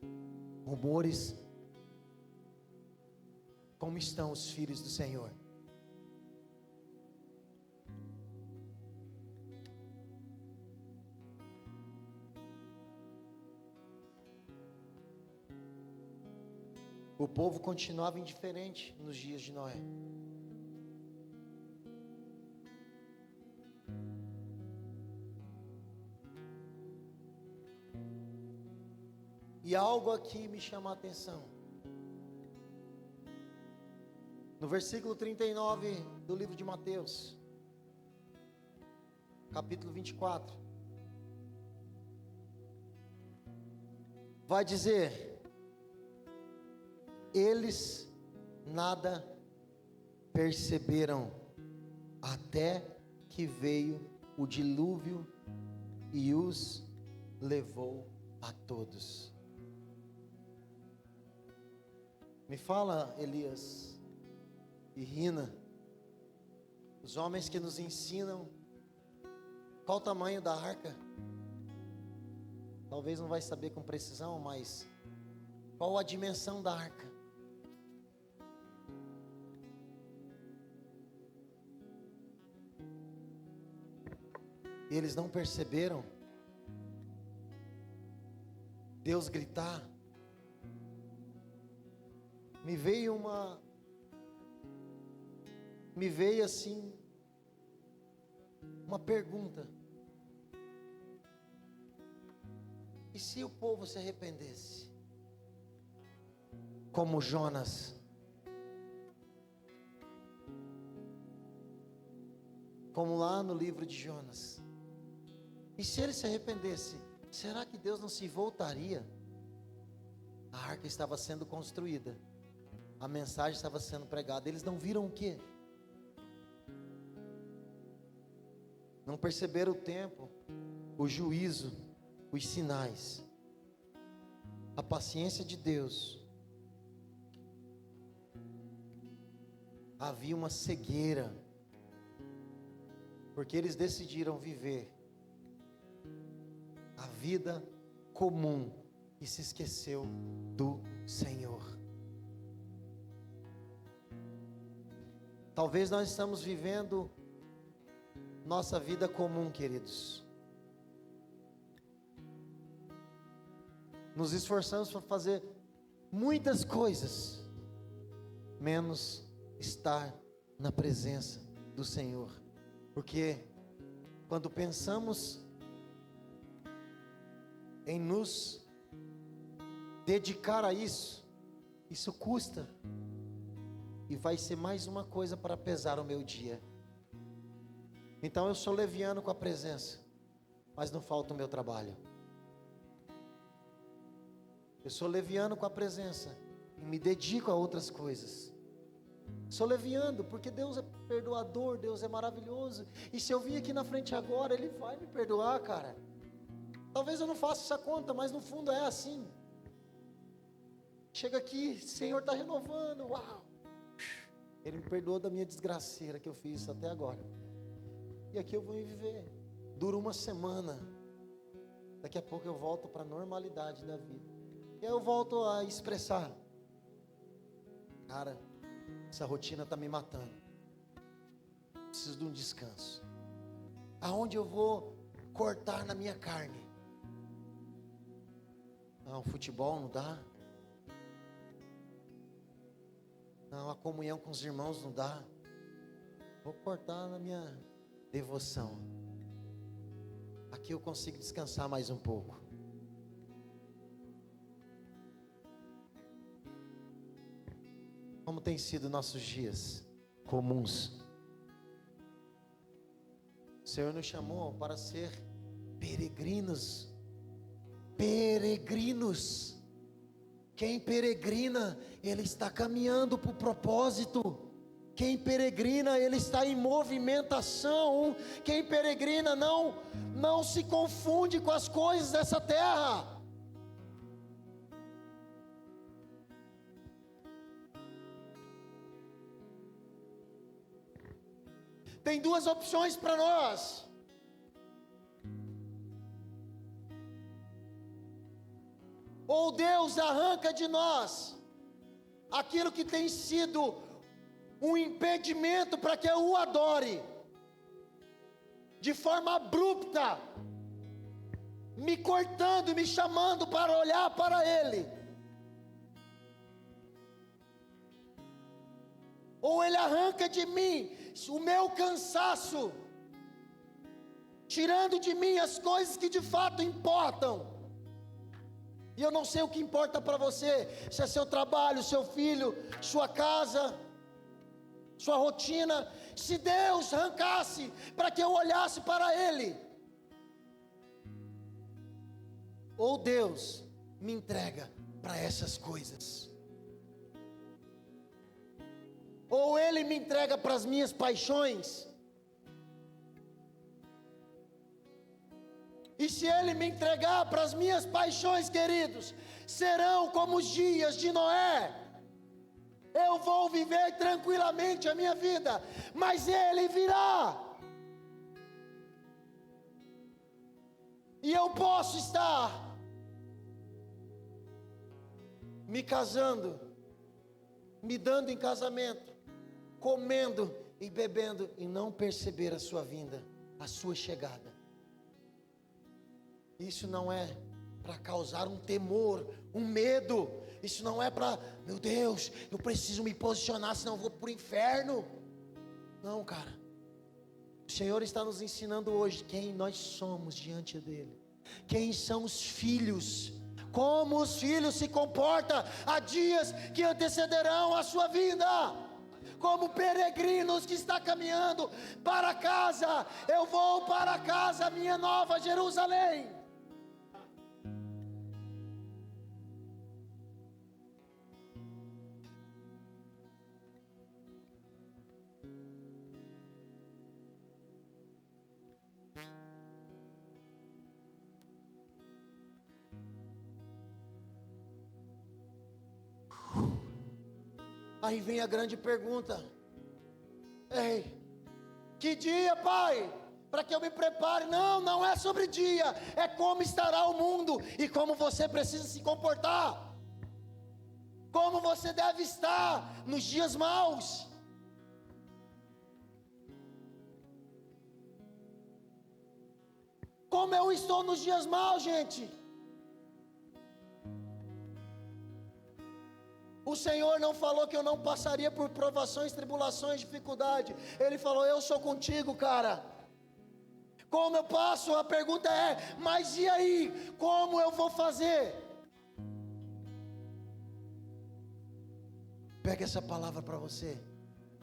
A: rumores. Como estão os filhos do Senhor? O povo continuava indiferente nos dias de Noé. E algo aqui me chama a atenção. No versículo 39 do livro de Mateus, capítulo 24, vai dizer: eles nada perceberam, até que veio o dilúvio e os levou a todos. Me fala, Elias e Rina, os homens que nos ensinam, qual o tamanho da arca? Talvez não vai saber com precisão, mas qual a dimensão da arca? Eles não perceberam Deus gritar, me veio assim uma pergunta: e se o povo se arrependesse, como Jonas? Como lá no livro de Jonas. E se ele se arrependesse, será que Deus não se voltaria? A arca estava sendo construída, a mensagem estava sendo pregada. Eles não viram o quê? Não perceberam o tempo, o juízo, os sinais, a paciência de Deus. Havia uma cegueira, porque eles decidiram viver a vida comum e se esqueceu do Senhor. Talvez nós estamos vivendo nossa vida comum, queridos. Nos esforçamos para fazer muitas coisas, menos estar na presença do Senhor. Porque quando pensamos em nos dedicar a isso, isso custa, e vai ser mais uma coisa para pesar o meu dia. Então eu sou leviano com a presença, mas não falta o meu trabalho. Eu sou leviano com a presença e me dedico a outras coisas. Sou leviano porque Deus é perdoador, Deus é maravilhoso, e se eu vir aqui na frente agora, Ele vai me perdoar, cara. Talvez eu não faça essa conta, mas no fundo é assim. Chega aqui, o Senhor está renovando, uau, Ele me perdoou da minha desgraceira que eu fiz até agora, e aqui eu vou viver. Dura uma semana, daqui a pouco eu volto para a normalidade da vida, e aí eu volto a expressar: cara, essa rotina está me matando, preciso de um descanso. Aonde eu vou cortar na minha carne? Não, futebol não dá. Não, a comunhão com os irmãos não dá. Vou cortar na minha devoção. Aqui eu consigo descansar mais um pouco. Como tem sido nossos dias comuns? O Senhor nos chamou para ser peregrinos. Peregrinos. Quem peregrina, ele está caminhando para o propósito. Quem peregrina, ele está em movimentação. Quem peregrina não se confunde com as coisas dessa terra. Tem duas opções para nós: ou Deus arranca de nós aquilo que tem sido um impedimento para que eu o adore, de forma abrupta, me cortando, me chamando para olhar para Ele. Ou Ele arranca de mim o meu cansaço, tirando de mim as coisas que de fato importam. E eu não sei o que importa para você, se é seu trabalho, seu filho, sua casa, sua rotina. Se Deus arrancasse para que eu olhasse para Ele, ou Deus me entrega para essas coisas, ou Ele me entrega para as minhas paixões. E se Ele me entregar para as minhas paixões, queridos, serão como os dias de Noé. Eu vou viver tranquilamente a minha vida, mas Ele virá. E eu posso estar me casando, me dando em casamento, comendo e bebendo, e não perceber a sua vinda, a sua chegada. Isso não é para causar um temor, um medo. Isso não é para, meu Deus, eu preciso me posicionar, senão eu vou para o inferno. Não, cara. O Senhor está nos ensinando hoje quem nós somos diante dEle. Quem são os filhos. Como os filhos se comportam há dias que antecederão a sua vinda. Como peregrinos que está caminhando para casa. Eu vou para casa, minha nova Jerusalém. Aí vem a grande pergunta: ei, que dia, Pai? Para que eu me prepare? Não, não é sobre dia, é como estará o mundo e como você precisa se comportar, como você deve estar nos dias maus. Como eu estou nos dias maus, gente? O Senhor não falou que eu não passaria por provações, tribulações, dificuldade. Ele falou: eu sou contigo, cara. Como eu passo? A pergunta é: mas e aí? Como eu vou fazer? Pega essa palavra para você.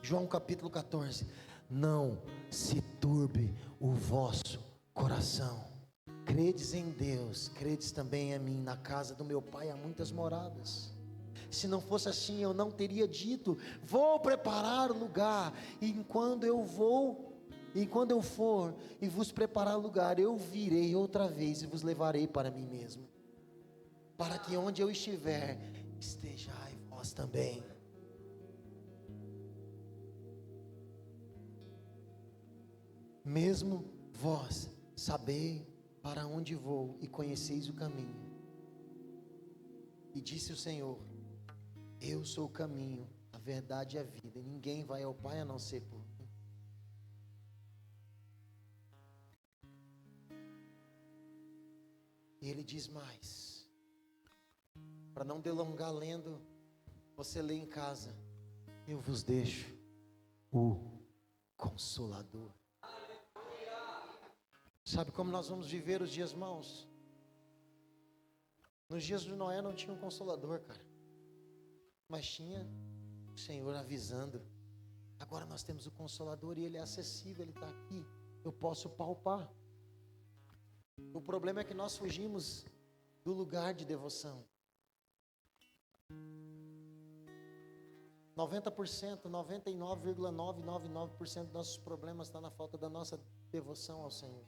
A: João capítulo 14. Não se turbe o vosso coração. Credes em Deus, credes também em mim. Na casa do meu Pai há muitas moradas. Se não fosse assim, eu não teria dito: vou preparar o lugar. E quando eu for e vos preparar lugar, eu virei outra vez e vos levarei para mim mesmo, para que onde eu estiver, estejais vós também. Mesmo vós sabei para onde vou e conheceis o caminho. E disse o Senhor: eu sou o caminho, a verdade e a vida, e ninguém vai ao Pai a não ser por mim. E ele diz mais, para não delongar lendo, você lê em casa: eu vos deixo o Consolador. Sabe como nós vamos viver os dias maus? Nos dias de Noé não tinha um Consolador, cara, mas tinha o Senhor avisando. Agora nós temos o Consolador e Ele é acessível, Ele está aqui, eu posso palpar. O problema é que nós fugimos do lugar de devoção. 90%, 99,999% dos nossos problemas está na falta da nossa devoção ao Senhor.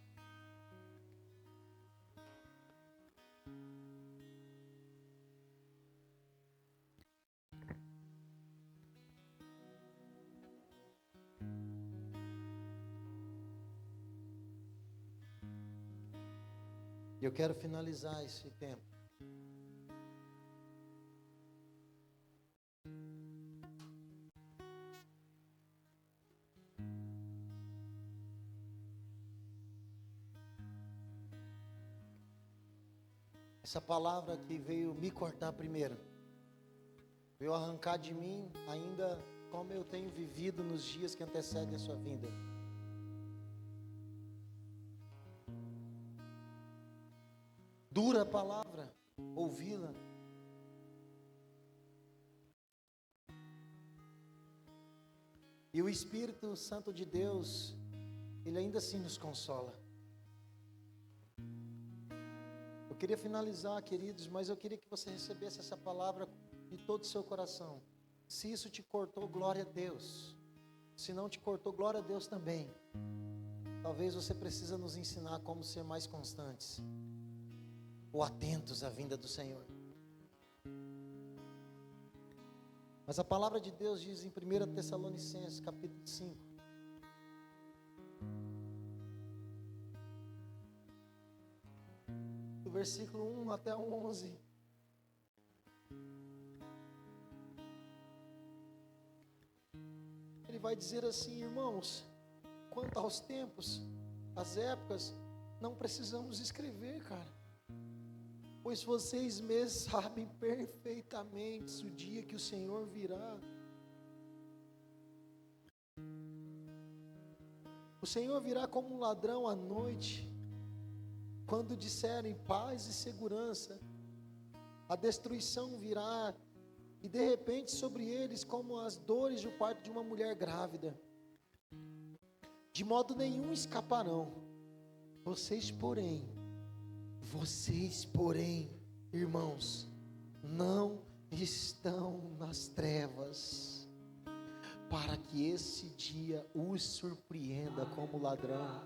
A: E eu quero finalizar esse tempo essa palavra que veio me cortar primeiro, veio arrancar de mim ainda como eu tenho vivido nos dias que antecedem a sua vinda. Dura a palavra, ouvi-la. E o Espírito Santo de Deus, Ele ainda assim nos consola. Eu queria finalizar, queridos, mas eu queria que você recebesse essa palavra de todo o seu coração. Se isso te cortou, glória a Deus. Se não te cortou, glória a Deus também. Talvez você precisa nos ensinar como ser mais constantes, ou atentos à vinda do Senhor. Mas a palavra de Deus diz em 1 Tessalonicenses capítulo 5, do versículo 1 até o 11, ele vai dizer assim: irmãos, quanto aos tempos, às épocas, não precisamos escrever, cara, pois vocês mesmos sabem perfeitamente o dia que o Senhor virá. O Senhor virá como um ladrão à noite, quando disserem paz e segurança, a destruição virá, e de repente sobre eles como as dores do parto de uma mulher grávida. De modo nenhum escaparão. Vocês, porém, irmãos, não estão nas trevas, para que esse dia os surpreenda como ladrão.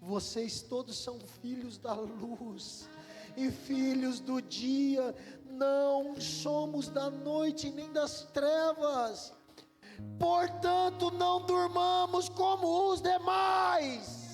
A: Vocês todos são filhos da luz e filhos do dia, não somos da noite nem das trevas. Portanto, não durmamos como os demais.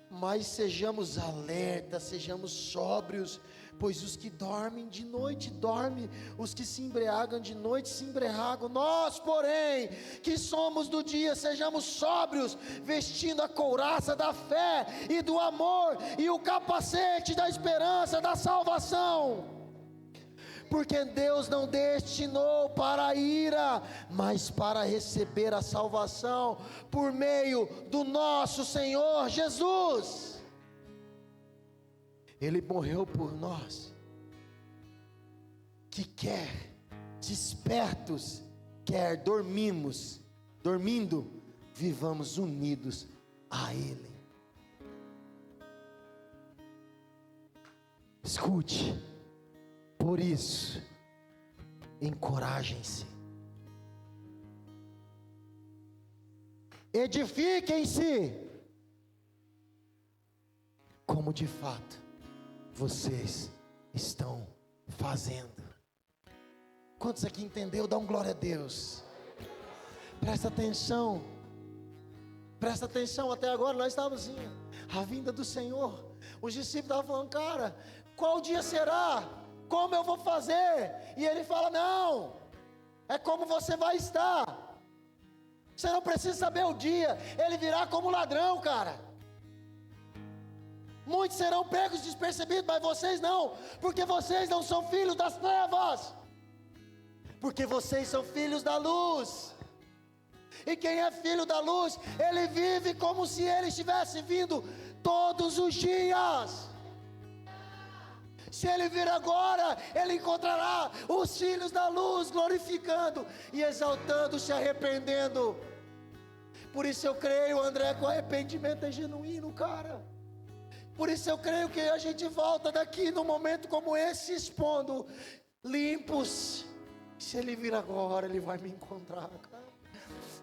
A: Mas sejamos alertas, sejamos sóbrios, pois os que dormem de noite dormem, os que se embriagam de noite se embriagam. Nós, porém, que somos do dia, sejamos sóbrios, vestindo a couraça da fé e do amor e o capacete da esperança da salvação. Porque Deus não destinou para a ira, mas para receber a salvação por meio do nosso Senhor Jesus. Ele morreu por nós, que quer despertos, quer dormindo, vivamos unidos a Ele. Escute, por isso, encorajem-se, edifiquem-se, como de fato vocês estão fazendo. Quantos aqui entendeu? Dá um glória a Deus. Presta atenção, até agora nós estávamos assim, a vinda do Senhor. Os discípulos estavam falando, cara, qual dia será? Como eu vou fazer? E ele fala, não, é como você vai estar. Você não precisa saber o dia, ele virá como ladrão, cara. Muitos serão pegos despercebidos, mas vocês não, porque vocês não são filhos das trevas, porque vocês são filhos da luz. E quem é filho da luz, ele vive como se ele estivesse vindo todos os dias. Se ele vir agora, ele encontrará os filhos da luz glorificando e exaltando, se arrependendo. Por isso eu creio, André, que o arrependimento é genuíno, cara. Por isso eu creio que a gente volta daqui num momento como esse, expondo, limpos. Se ele vir agora, ele vai me encontrar, cara,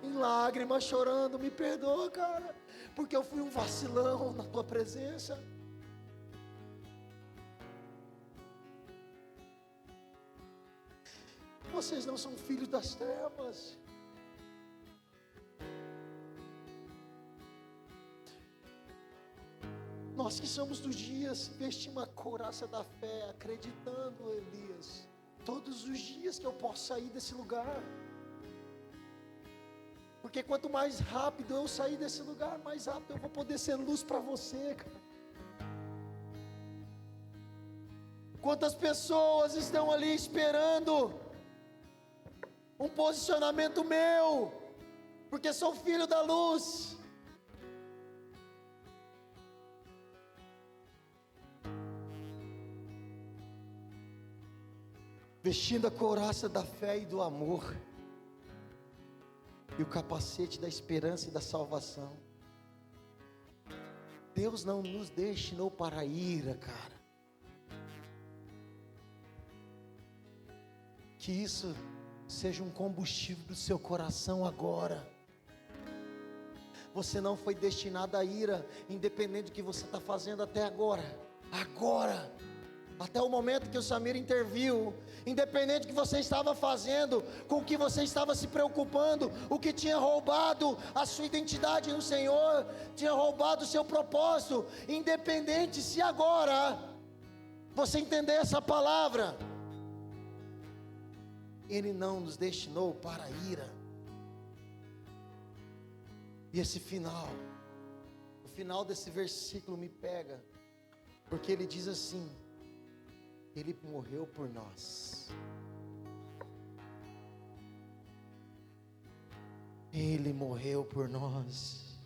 A: em lágrimas, chorando, me perdoa, cara, porque eu fui um vacilão na tua presença. Vocês não são filhos das trevas. Nós que somos dos dias, vestimos a couraça da fé, acreditando, Elias, todos os dias que eu posso sair desse lugar. Porque quanto mais rápido eu sair desse lugar, mais rápido eu vou poder ser luz para você, cara. Quantas pessoas estão ali esperando um posicionamento meu, porque sou filho da luz. Vestindo a couraça da fé e do amor, e o capacete da esperança e da salvação. Deus não nos destinou para a ira, cara. Que isso seja um combustível do seu coração agora. Você não foi destinado à ira, independente do que você está fazendo até agora. Agora, até o momento que o Samir interviu, independente do que você estava fazendo, com o que você estava se preocupando, o que tinha roubado a sua identidade no Senhor, tinha roubado o seu propósito, independente se agora você entender essa palavra, Ele não nos destinou para a ira. E esse final, o final desse versículo me pega, porque ele diz assim: Ele morreu por nós. Ele morreu por nós,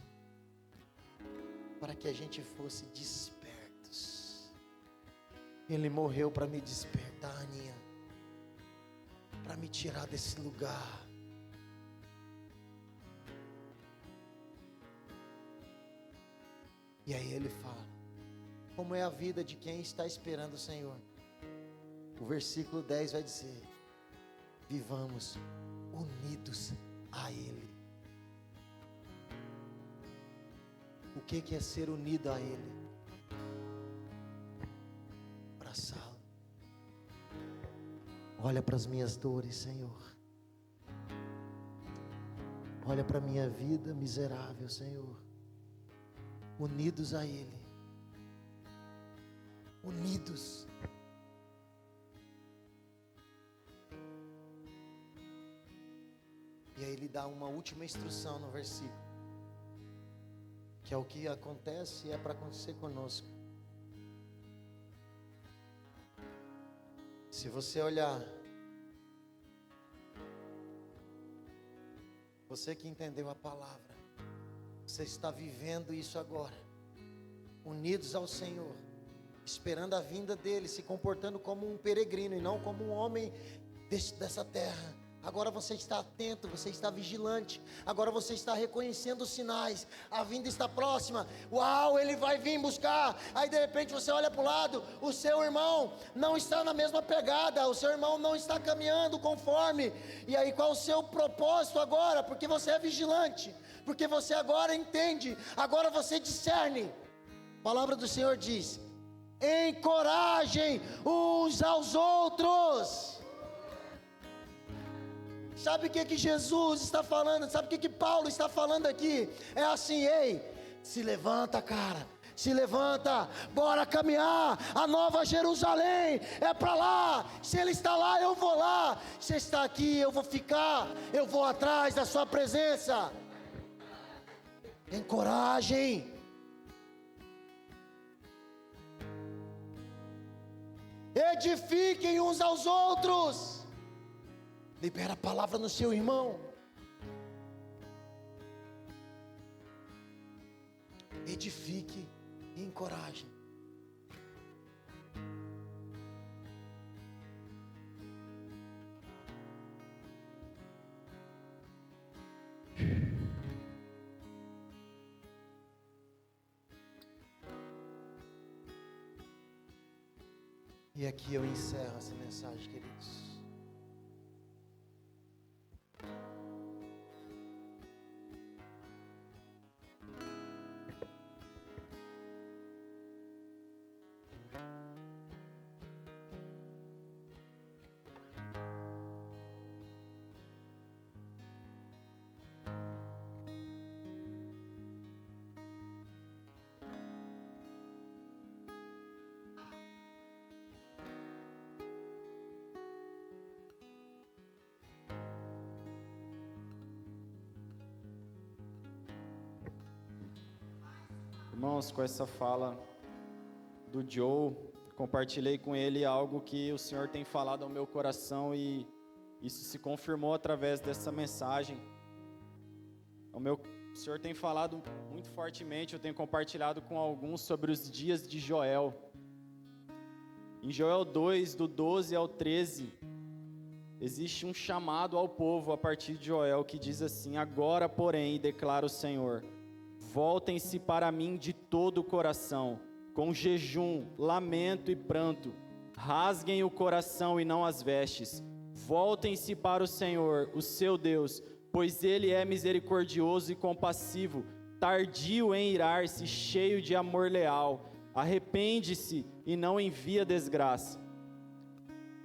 A: para que a gente fosse despertos. Ele morreu para me despertar, Aninha, para me tirar desse lugar. E aí ele fala, como é a vida de quem está esperando o Senhor. O versículo 10 vai dizer: vivamos unidos a Ele. O que é ser unido a Ele? Abraçá-lo. Olha para as minhas dores, Senhor. Olha para a minha vida miserável, Senhor. Unidos a Ele. Unidos. E aí ele dá uma última instrução no versículo, que é o que acontece e é para acontecer conosco. Se você olhar, você que entendeu a palavra, você está vivendo isso agora, unidos ao Senhor, esperando a vinda dEle, se comportando como um peregrino e não como um homem dessa terra. Agora você está atento, você está vigilante. Agora você está reconhecendo os sinais. A vinda está próxima. Uau, ele vai vir buscar. Aí de repente você olha para o lado, o seu irmão não está na mesma pegada, o seu irmão não está caminhando conforme. E aí qual o seu propósito agora? Porque você é vigilante, porque você agora entende, agora você discerne. A palavra do Senhor diz: encorajem uns aos outros. Sabe o que Jesus está falando? Sabe o que Paulo está falando aqui? É assim: ei, se levanta, cara, se levanta, bora caminhar, a nova Jerusalém é para lá. Se Ele está lá, eu vou lá. Se está aqui, eu vou ficar, eu vou atrás da sua presença. Encorajem. Edifiquem uns aos outros. Libera a palavra no seu irmão. Edifique e encoraje. E aqui eu encerro essa mensagem, queridos.
B: Irmãos, com essa fala do Joe, compartilhei com ele algo que o Senhor tem falado ao meu coração e isso se confirmou através dessa mensagem. O Senhor tem falado muito fortemente, eu tenho compartilhado com alguns sobre os dias de Joel. Em Joel 2, do 12 ao 13, existe um chamado ao povo a partir de Joel que diz assim: agora, porém, declara o Senhor, voltem-se para mim de todo o coração, com jejum, lamento e pranto. Rasguem o coração e não as vestes. Voltem-se para o Senhor, o seu Deus, pois Ele é misericordioso e compassivo, tardio em irar-se, cheio de amor leal. Arrepende-se e não envia desgraça.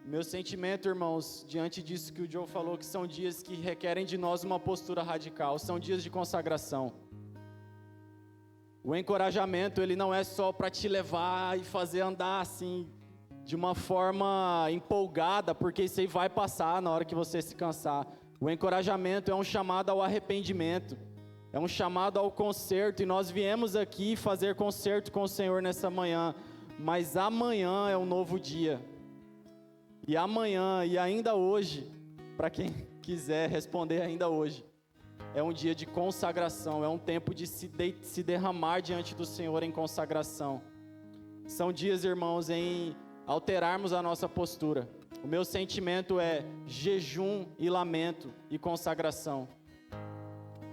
B: Meu sentimento, irmãos, diante disso que o Joe falou, que são dias que requerem de nós uma postura radical, são dias de consagração. O encorajamento, ele não é só para te levar e fazer andar assim, de uma forma empolgada, porque isso aí vai passar na hora que você se cansar. O encorajamento é um chamado ao arrependimento, é um chamado ao conserto, e nós viemos aqui fazer conserto com o Senhor nessa manhã, mas amanhã é um novo dia, e amanhã, e ainda hoje, para quem quiser responder ainda hoje, é um dia de consagração, é um tempo de se derramar diante do Senhor em consagração. São dias, irmãos, em alterarmos a nossa postura. O meu sentimento é jejum e lamento e consagração.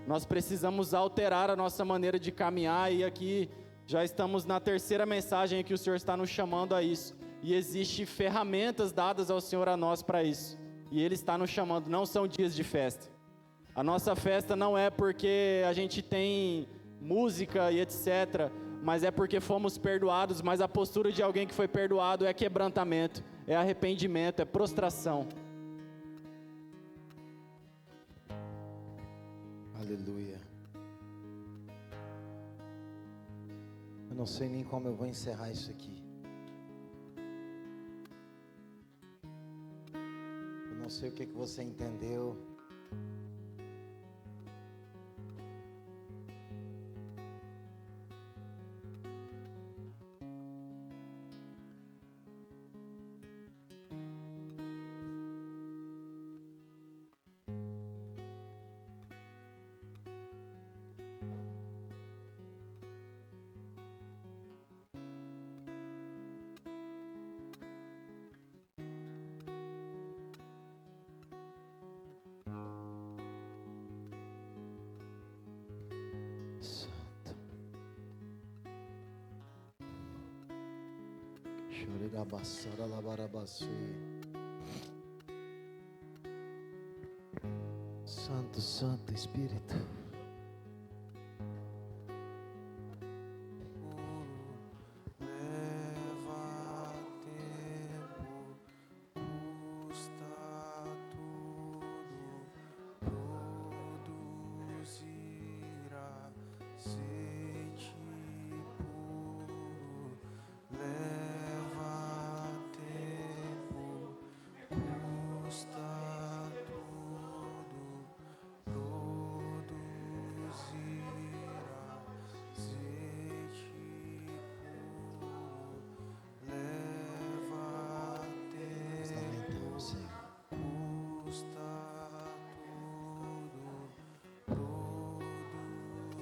B: Nós precisamos alterar a nossa maneira de caminhar, e aqui já estamos na terceira mensagem que o Senhor está nos chamando a isso. E existem ferramentas dadas ao Senhor a nós para isso. E Ele está nos chamando, não são dias de festa. A nossa festa não é porque a gente tem música e etc., mas é porque fomos perdoados. Mas a postura de alguém que foi perdoado é quebrantamento, é arrependimento, é prostração.
A: Aleluia. Eu não sei nem como eu vou encerrar isso aqui. Eu não sei o que você entendeu. Santo, Santo Espírito.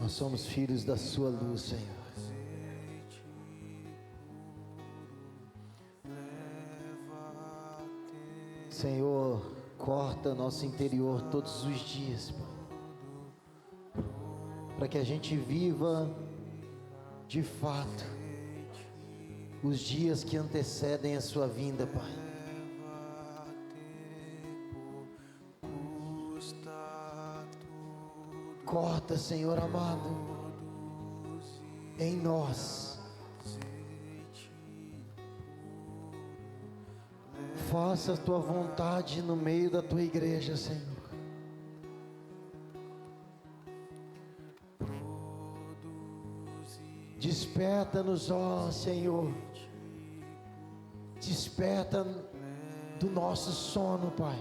A: Nós somos filhos da sua luz, Senhor. Senhor, corta nosso interior todos os dias, Pai, para que a gente viva de fato os dias que antecedem a sua vinda, Pai. Corta, Senhor amado, em nós. Faça a tua vontade no meio da tua igreja, Senhor. Desperta-nos, ó Senhor. Desperta do nosso sono, Pai.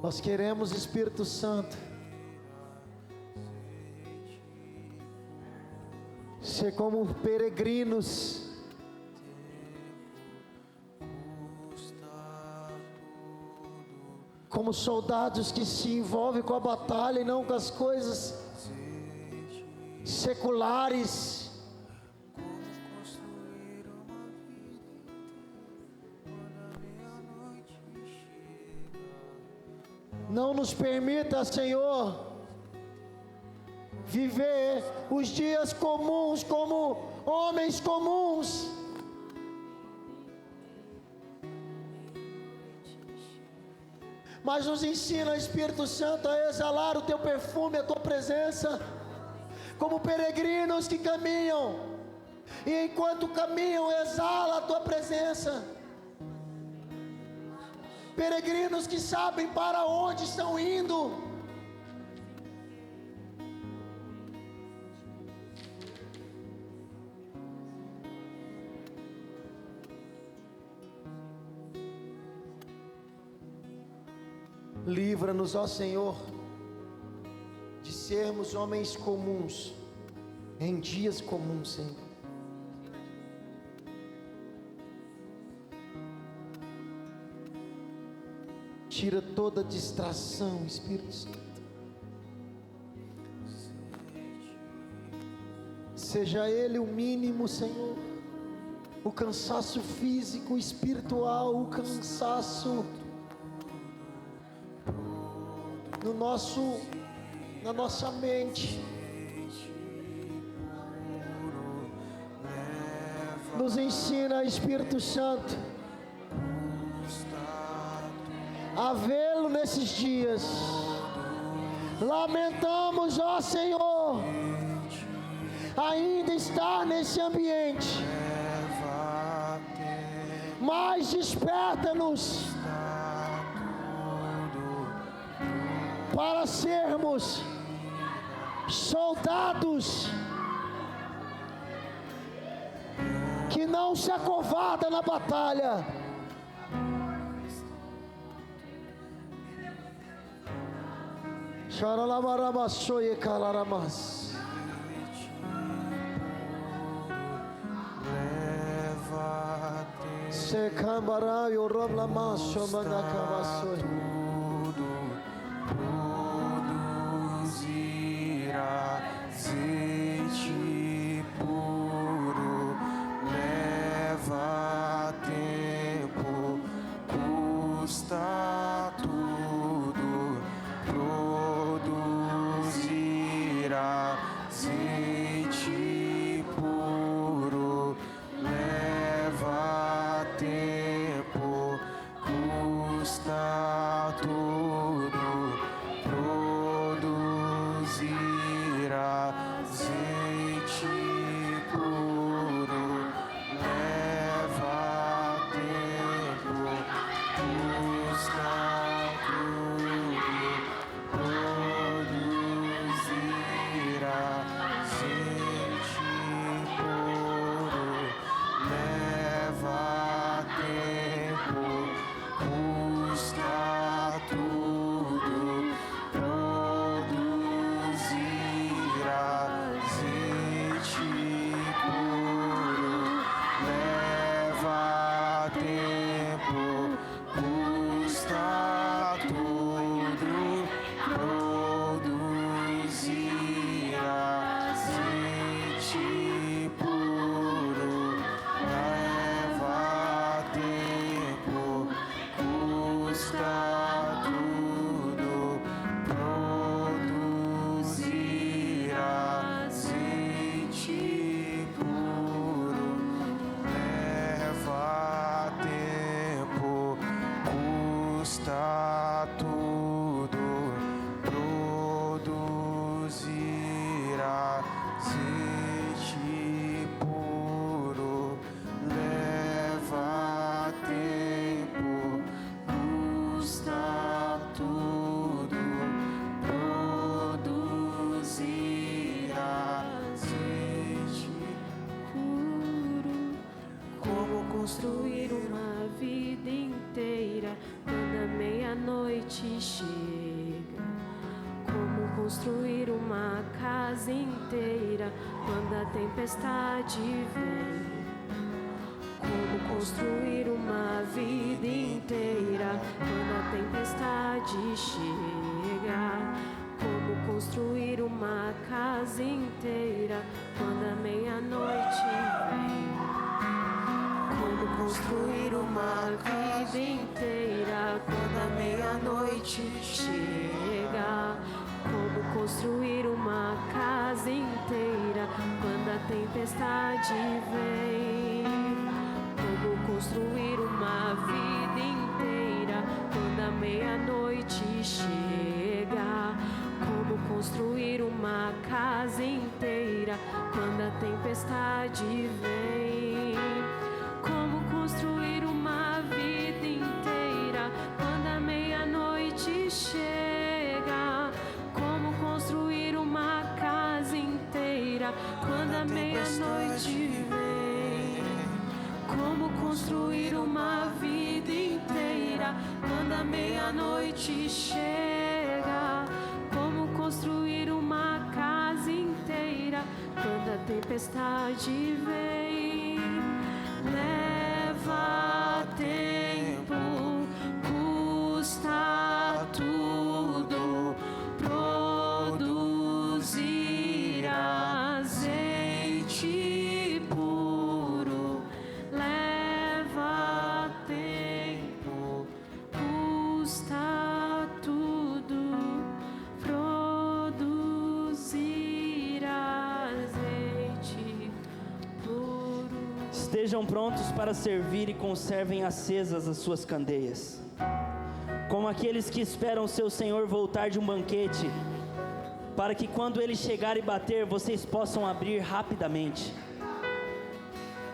A: Nós queremos, Espírito Santo, ser como peregrinos, como soldados que se envolvem com a batalha e não com as coisas seculares. Não nos permita, Senhor, viver os dias comuns como homens comuns. Mas nos ensina, Espírito Santo, a exalar o teu perfume, a tua presença, como peregrinos que caminham, e enquanto caminham, exala a tua presença. Peregrinos que sabem para onde estão indo. Livra-nos, ó Senhor, de sermos homens comuns em dias comuns, Senhor. Tira toda distração, Espírito Santo. Seja ele o mínimo, Senhor. O cansaço físico, espiritual, o cansaço na nossa mente. Nos ensina, Espírito Santo, a vê-lo nesses dias. Lamentamos, ó Senhor, ainda estar nesse ambiente, mas desperta-nos para sermos soldados que não se acovardam na batalha. Xaralamaramaçoie calaramas. Secambará e o roblamaço mandacavaçoie.
C: Azeite puro leva tempo, custa tudo produzir. Azeite puro leva tempo, custa tudo produzir. Azeite puro leva tempo, custa tudo produzir. Azeite puro leva tempo, custa tudo produzir. Azeite puro leva tempo, custa tudo produzir. Azeite puro leva tempo, custa tudo produzir. Azeite puro leva tempo, custa tudo produzir. Azeite puro leva tempo, custa tudo produzir. Azeite
D: puro. Como construir uma vida inteira quando a meia-noite chega? Como construir uma casa inteira quando a tempestade vem? Como construir uma vida inteira quando a tempestade chega? Como construir uma casa inteira quando a meia-noite vem? Como construir uma vida inteira quando a meia-noite chega? Como construir uma casa inteira quando a tempestade vem? Como construir uma vida inteira quando a meia-noite chega? Como construir uma casa inteira quando a tempestade vem? Como construir uma vida inteira quando a meia-noite chega? Como construir uma casa inteira quando a meia-noite vem? Como construir uma vida inteira quando quando a meia-noite chega. Como construir uma casa inteira quando a tempestade vem. Leva tempo, custa tudo produzir azeite puro. Leva tempo, custa tudo produzir azeite puro.
E: Estejam prontos para servir e conservem acesas as suas candeias, como aqueles que esperam seu Senhor voltar de um banquete, para que quando ele chegar e bater, vocês possam abrir rapidamente.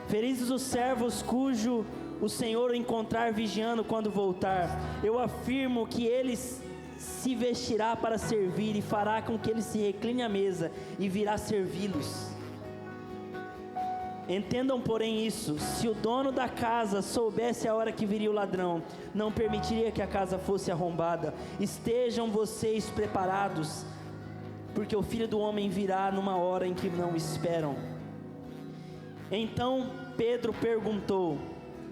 E: Felizes os servos cujo o Senhor encontrar vigiando quando voltar. Eu afirmo que ele se vestirá para servir e fará com que ele se recline à mesa e virá servi-los. Entendam, porém, isso: se o dono da casa soubesse a hora que viria o ladrão, não permitiria que a casa fosse arrombada. Estejam vocês preparados, porque o Filho do Homem virá numa hora em que não esperam. Então Pedro perguntou: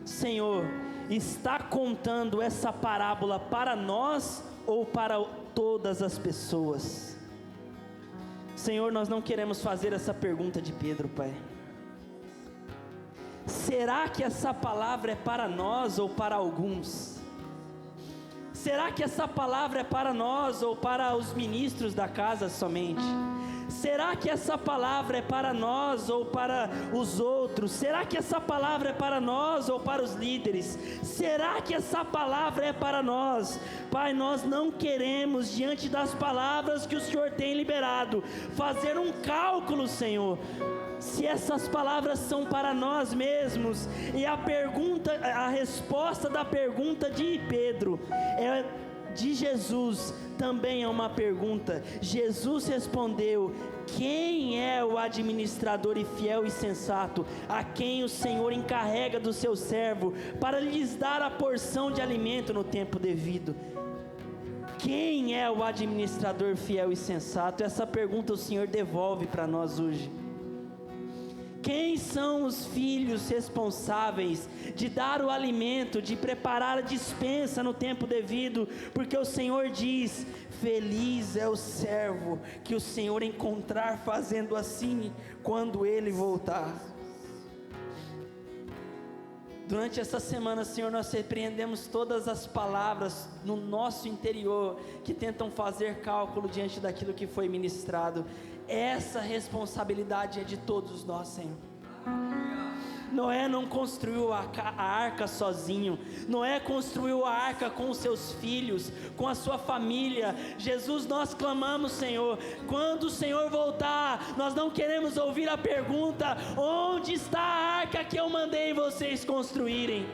E: Senhor, está contando essa parábola para nós ou para todas as pessoas? Senhor, nós não queremos fazer essa pergunta de Pedro, Pai. Será que essa palavra é para nós ou para alguns? Será que essa palavra é para nós ou para os ministros da casa somente? Será que essa palavra é para nós ou para os outros? Será que essa palavra é para nós ou para os líderes? Será que essa palavra é para nós? Pai, nós não queremos, diante das palavras que o Senhor tem liberado, fazer um cálculo, Senhor, se essas palavras são para nós mesmos. E a resposta da pergunta de Pedro de Jesus também é uma pergunta. Jesus respondeu: quem é o administrador e fiel e sensato, a quem o Senhor encarrega do seu servo, para lhes dar a porção de alimento no tempo devido? Quem é o administrador fiel e sensato? Essa pergunta o Senhor devolve para nós hoje. Quem são os filhos responsáveis de dar o alimento, de preparar a despensa no tempo devido? Porque o Senhor diz: feliz é o servo que o Senhor encontrar fazendo assim quando ele voltar. Durante essa semana, Senhor, nós repreendemos todas as palavras no nosso interior que tentam fazer cálculo diante daquilo que foi ministrado. Essa responsabilidade é de todos nós, Senhor. Noé não construiu a arca sozinho. Noé construiu a arca com os seus filhos, com a sua família. Jesus, nós clamamos, Senhor, quando o Senhor voltar, nós não queremos ouvir a pergunta: onde está a arca que eu mandei vocês construírem?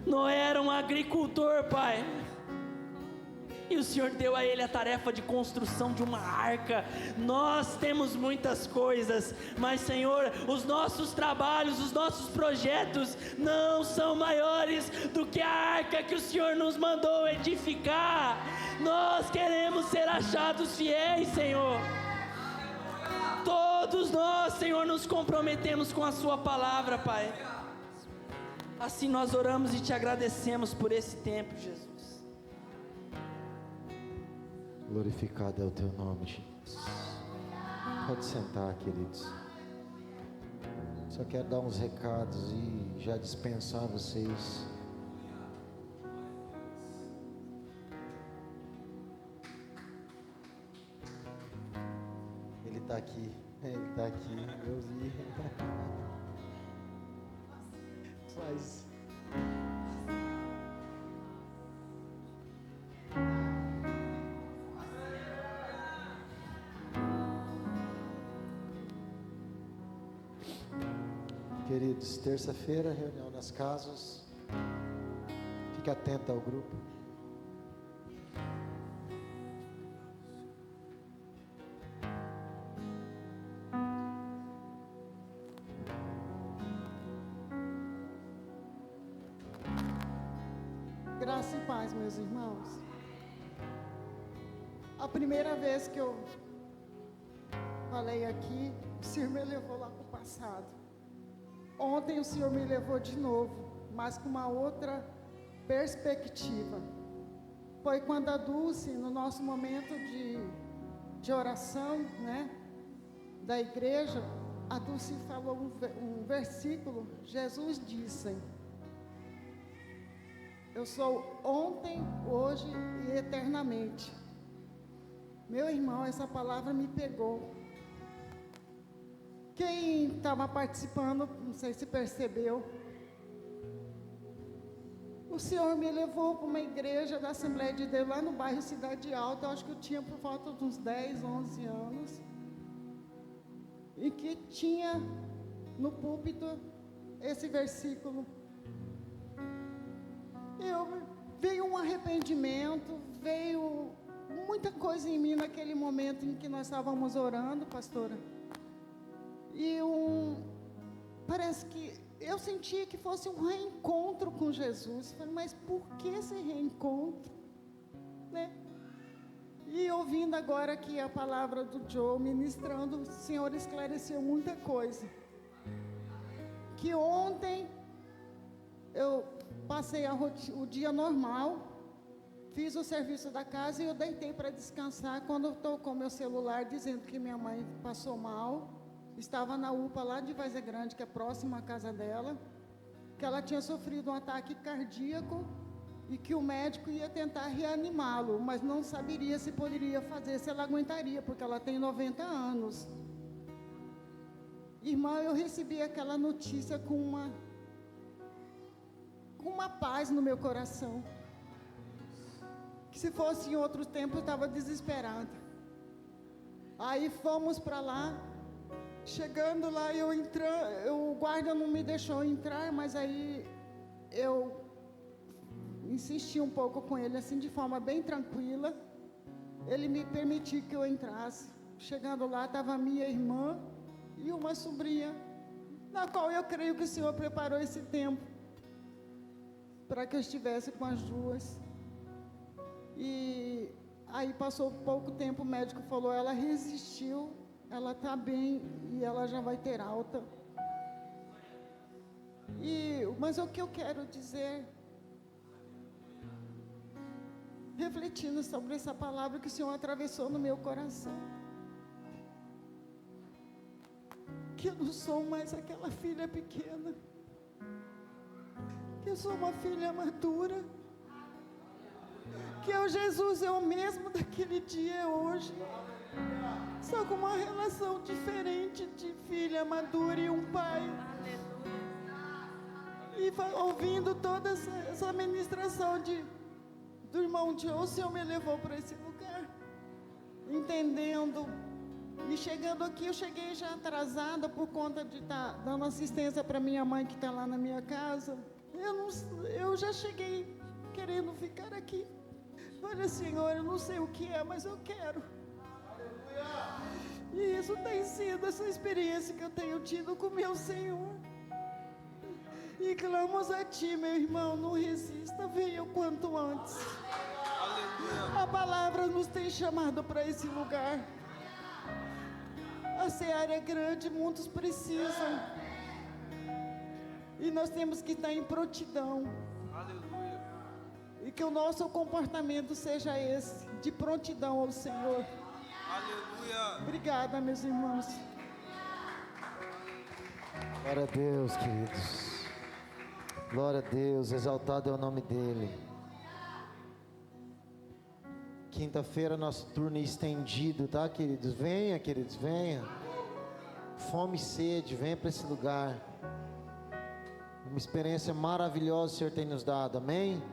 E: Noé era um agricultor, Pai, e o Senhor deu a ele a tarefa de construção de uma arca. Nós temos muitas coisas, mas, Senhor, os nossos trabalhos, os nossos projetos não são maiores do que a arca que o Senhor nos mandou edificar. Nós queremos ser achados fiéis, Senhor. Todos nós, Senhor, nos comprometemos com a sua palavra, Pai. Assim nós oramos e te agradecemos por esse tempo, Jesus.
A: Glorificado é o teu nome, Jesus. Pode sentar, queridos. Só quero dar uns recados e já dispensar vocês. Ele está aqui, eu vi. Mas queridos, terça-feira, reunião nas casas. Fique atento ao grupo.
F: Graça e paz, meus irmãos. A primeira vez que eu falei aqui, o Senhor me levou lá para o passado. Ontem o Senhor me levou de novo, mas com uma outra perspectiva. Foi quando a Dulce, no nosso momento de oração, né, da igreja, a Dulce falou um versículo. Jesus disse: eu sou ontem, hoje e eternamente. Meu irmão, essa palavra me pegou. Quem estava participando, não sei se percebeu, o Senhor me levou para uma igreja da Assembleia de Deus, lá no bairro Cidade Alta. Eu acho que eu tinha por volta de uns 10, 11 anos. E que tinha no púlpito esse versículo. Veio um arrependimento, veio muita coisa em mim naquele momento em que nós estávamos orando, pastora. E parece que eu sentia que fosse um reencontro com Jesus. Falei, mas por que esse reencontro? Né? E ouvindo agora aqui a palavra do Joe ministrando, o Senhor esclareceu muita coisa. Que ontem eu passei o dia normal, fiz o serviço da casa e eu deitei para descansar quando tocou meu celular dizendo que minha mãe passou mal. Estava na UPA lá de Várzea Grande, que é próxima à casa dela, que ela tinha sofrido um ataque cardíaco e que o médico ia tentar reanimá-lo, mas não saberia se poderia fazer, se ela aguentaria, porque ela tem 90 anos. Irmã, eu recebi aquela notícia com uma paz no meu coração, que se fosse em outro tempo eu estava desesperada. Aí fomos para lá. Chegando lá, o guarda não me deixou entrar, mas aí eu insisti um pouco com ele, assim, de forma bem tranquila. Ele me permitiu que eu entrasse. Chegando lá, estava minha irmã e uma sobrinha, na qual eu creio que o Senhor preparou esse tempo para que eu estivesse com as duas. E aí passou pouco tempo, o médico falou, ela resistiu. Ela está bem e ela já vai ter alta. Mas o que eu quero dizer, refletindo sobre essa palavra que o Senhor atravessou no meu coração, que eu não sou mais aquela filha pequena, que eu sou uma filha madura, que o Jesus é o mesmo daquele dia e hoje, só com uma relação diferente de filha madura e um pai. E ouvindo toda essa ministração do irmão Joe, o Senhor me levou para esse lugar, entendendo. E chegando aqui, eu cheguei já atrasada por conta de estar dando assistência para minha mãe que está lá na minha casa. Eu já cheguei querendo ficar aqui. Olha, Senhor, eu não sei o que é, mas eu quero. E isso tem sido essa experiência que eu tenho tido com meu Senhor. E clamamos a Ti, meu irmão, não resista, venha o quanto antes. A palavra nos tem chamado para esse lugar. A seara é grande, muitos precisam. E nós temos que estar em prontidão. E que o nosso comportamento seja esse, de prontidão ao Senhor.
C: Aleluia.
F: Obrigada, meus irmãos.
A: Glória a Deus, queridos. Glória a Deus, exaltado é o nome dEle. Quinta-feira nosso turno é estendido, tá, queridos? Venha, queridos, venha. Fome e sede, venha para esse lugar. Uma experiência maravilhosa o Senhor tem nos dado, amém?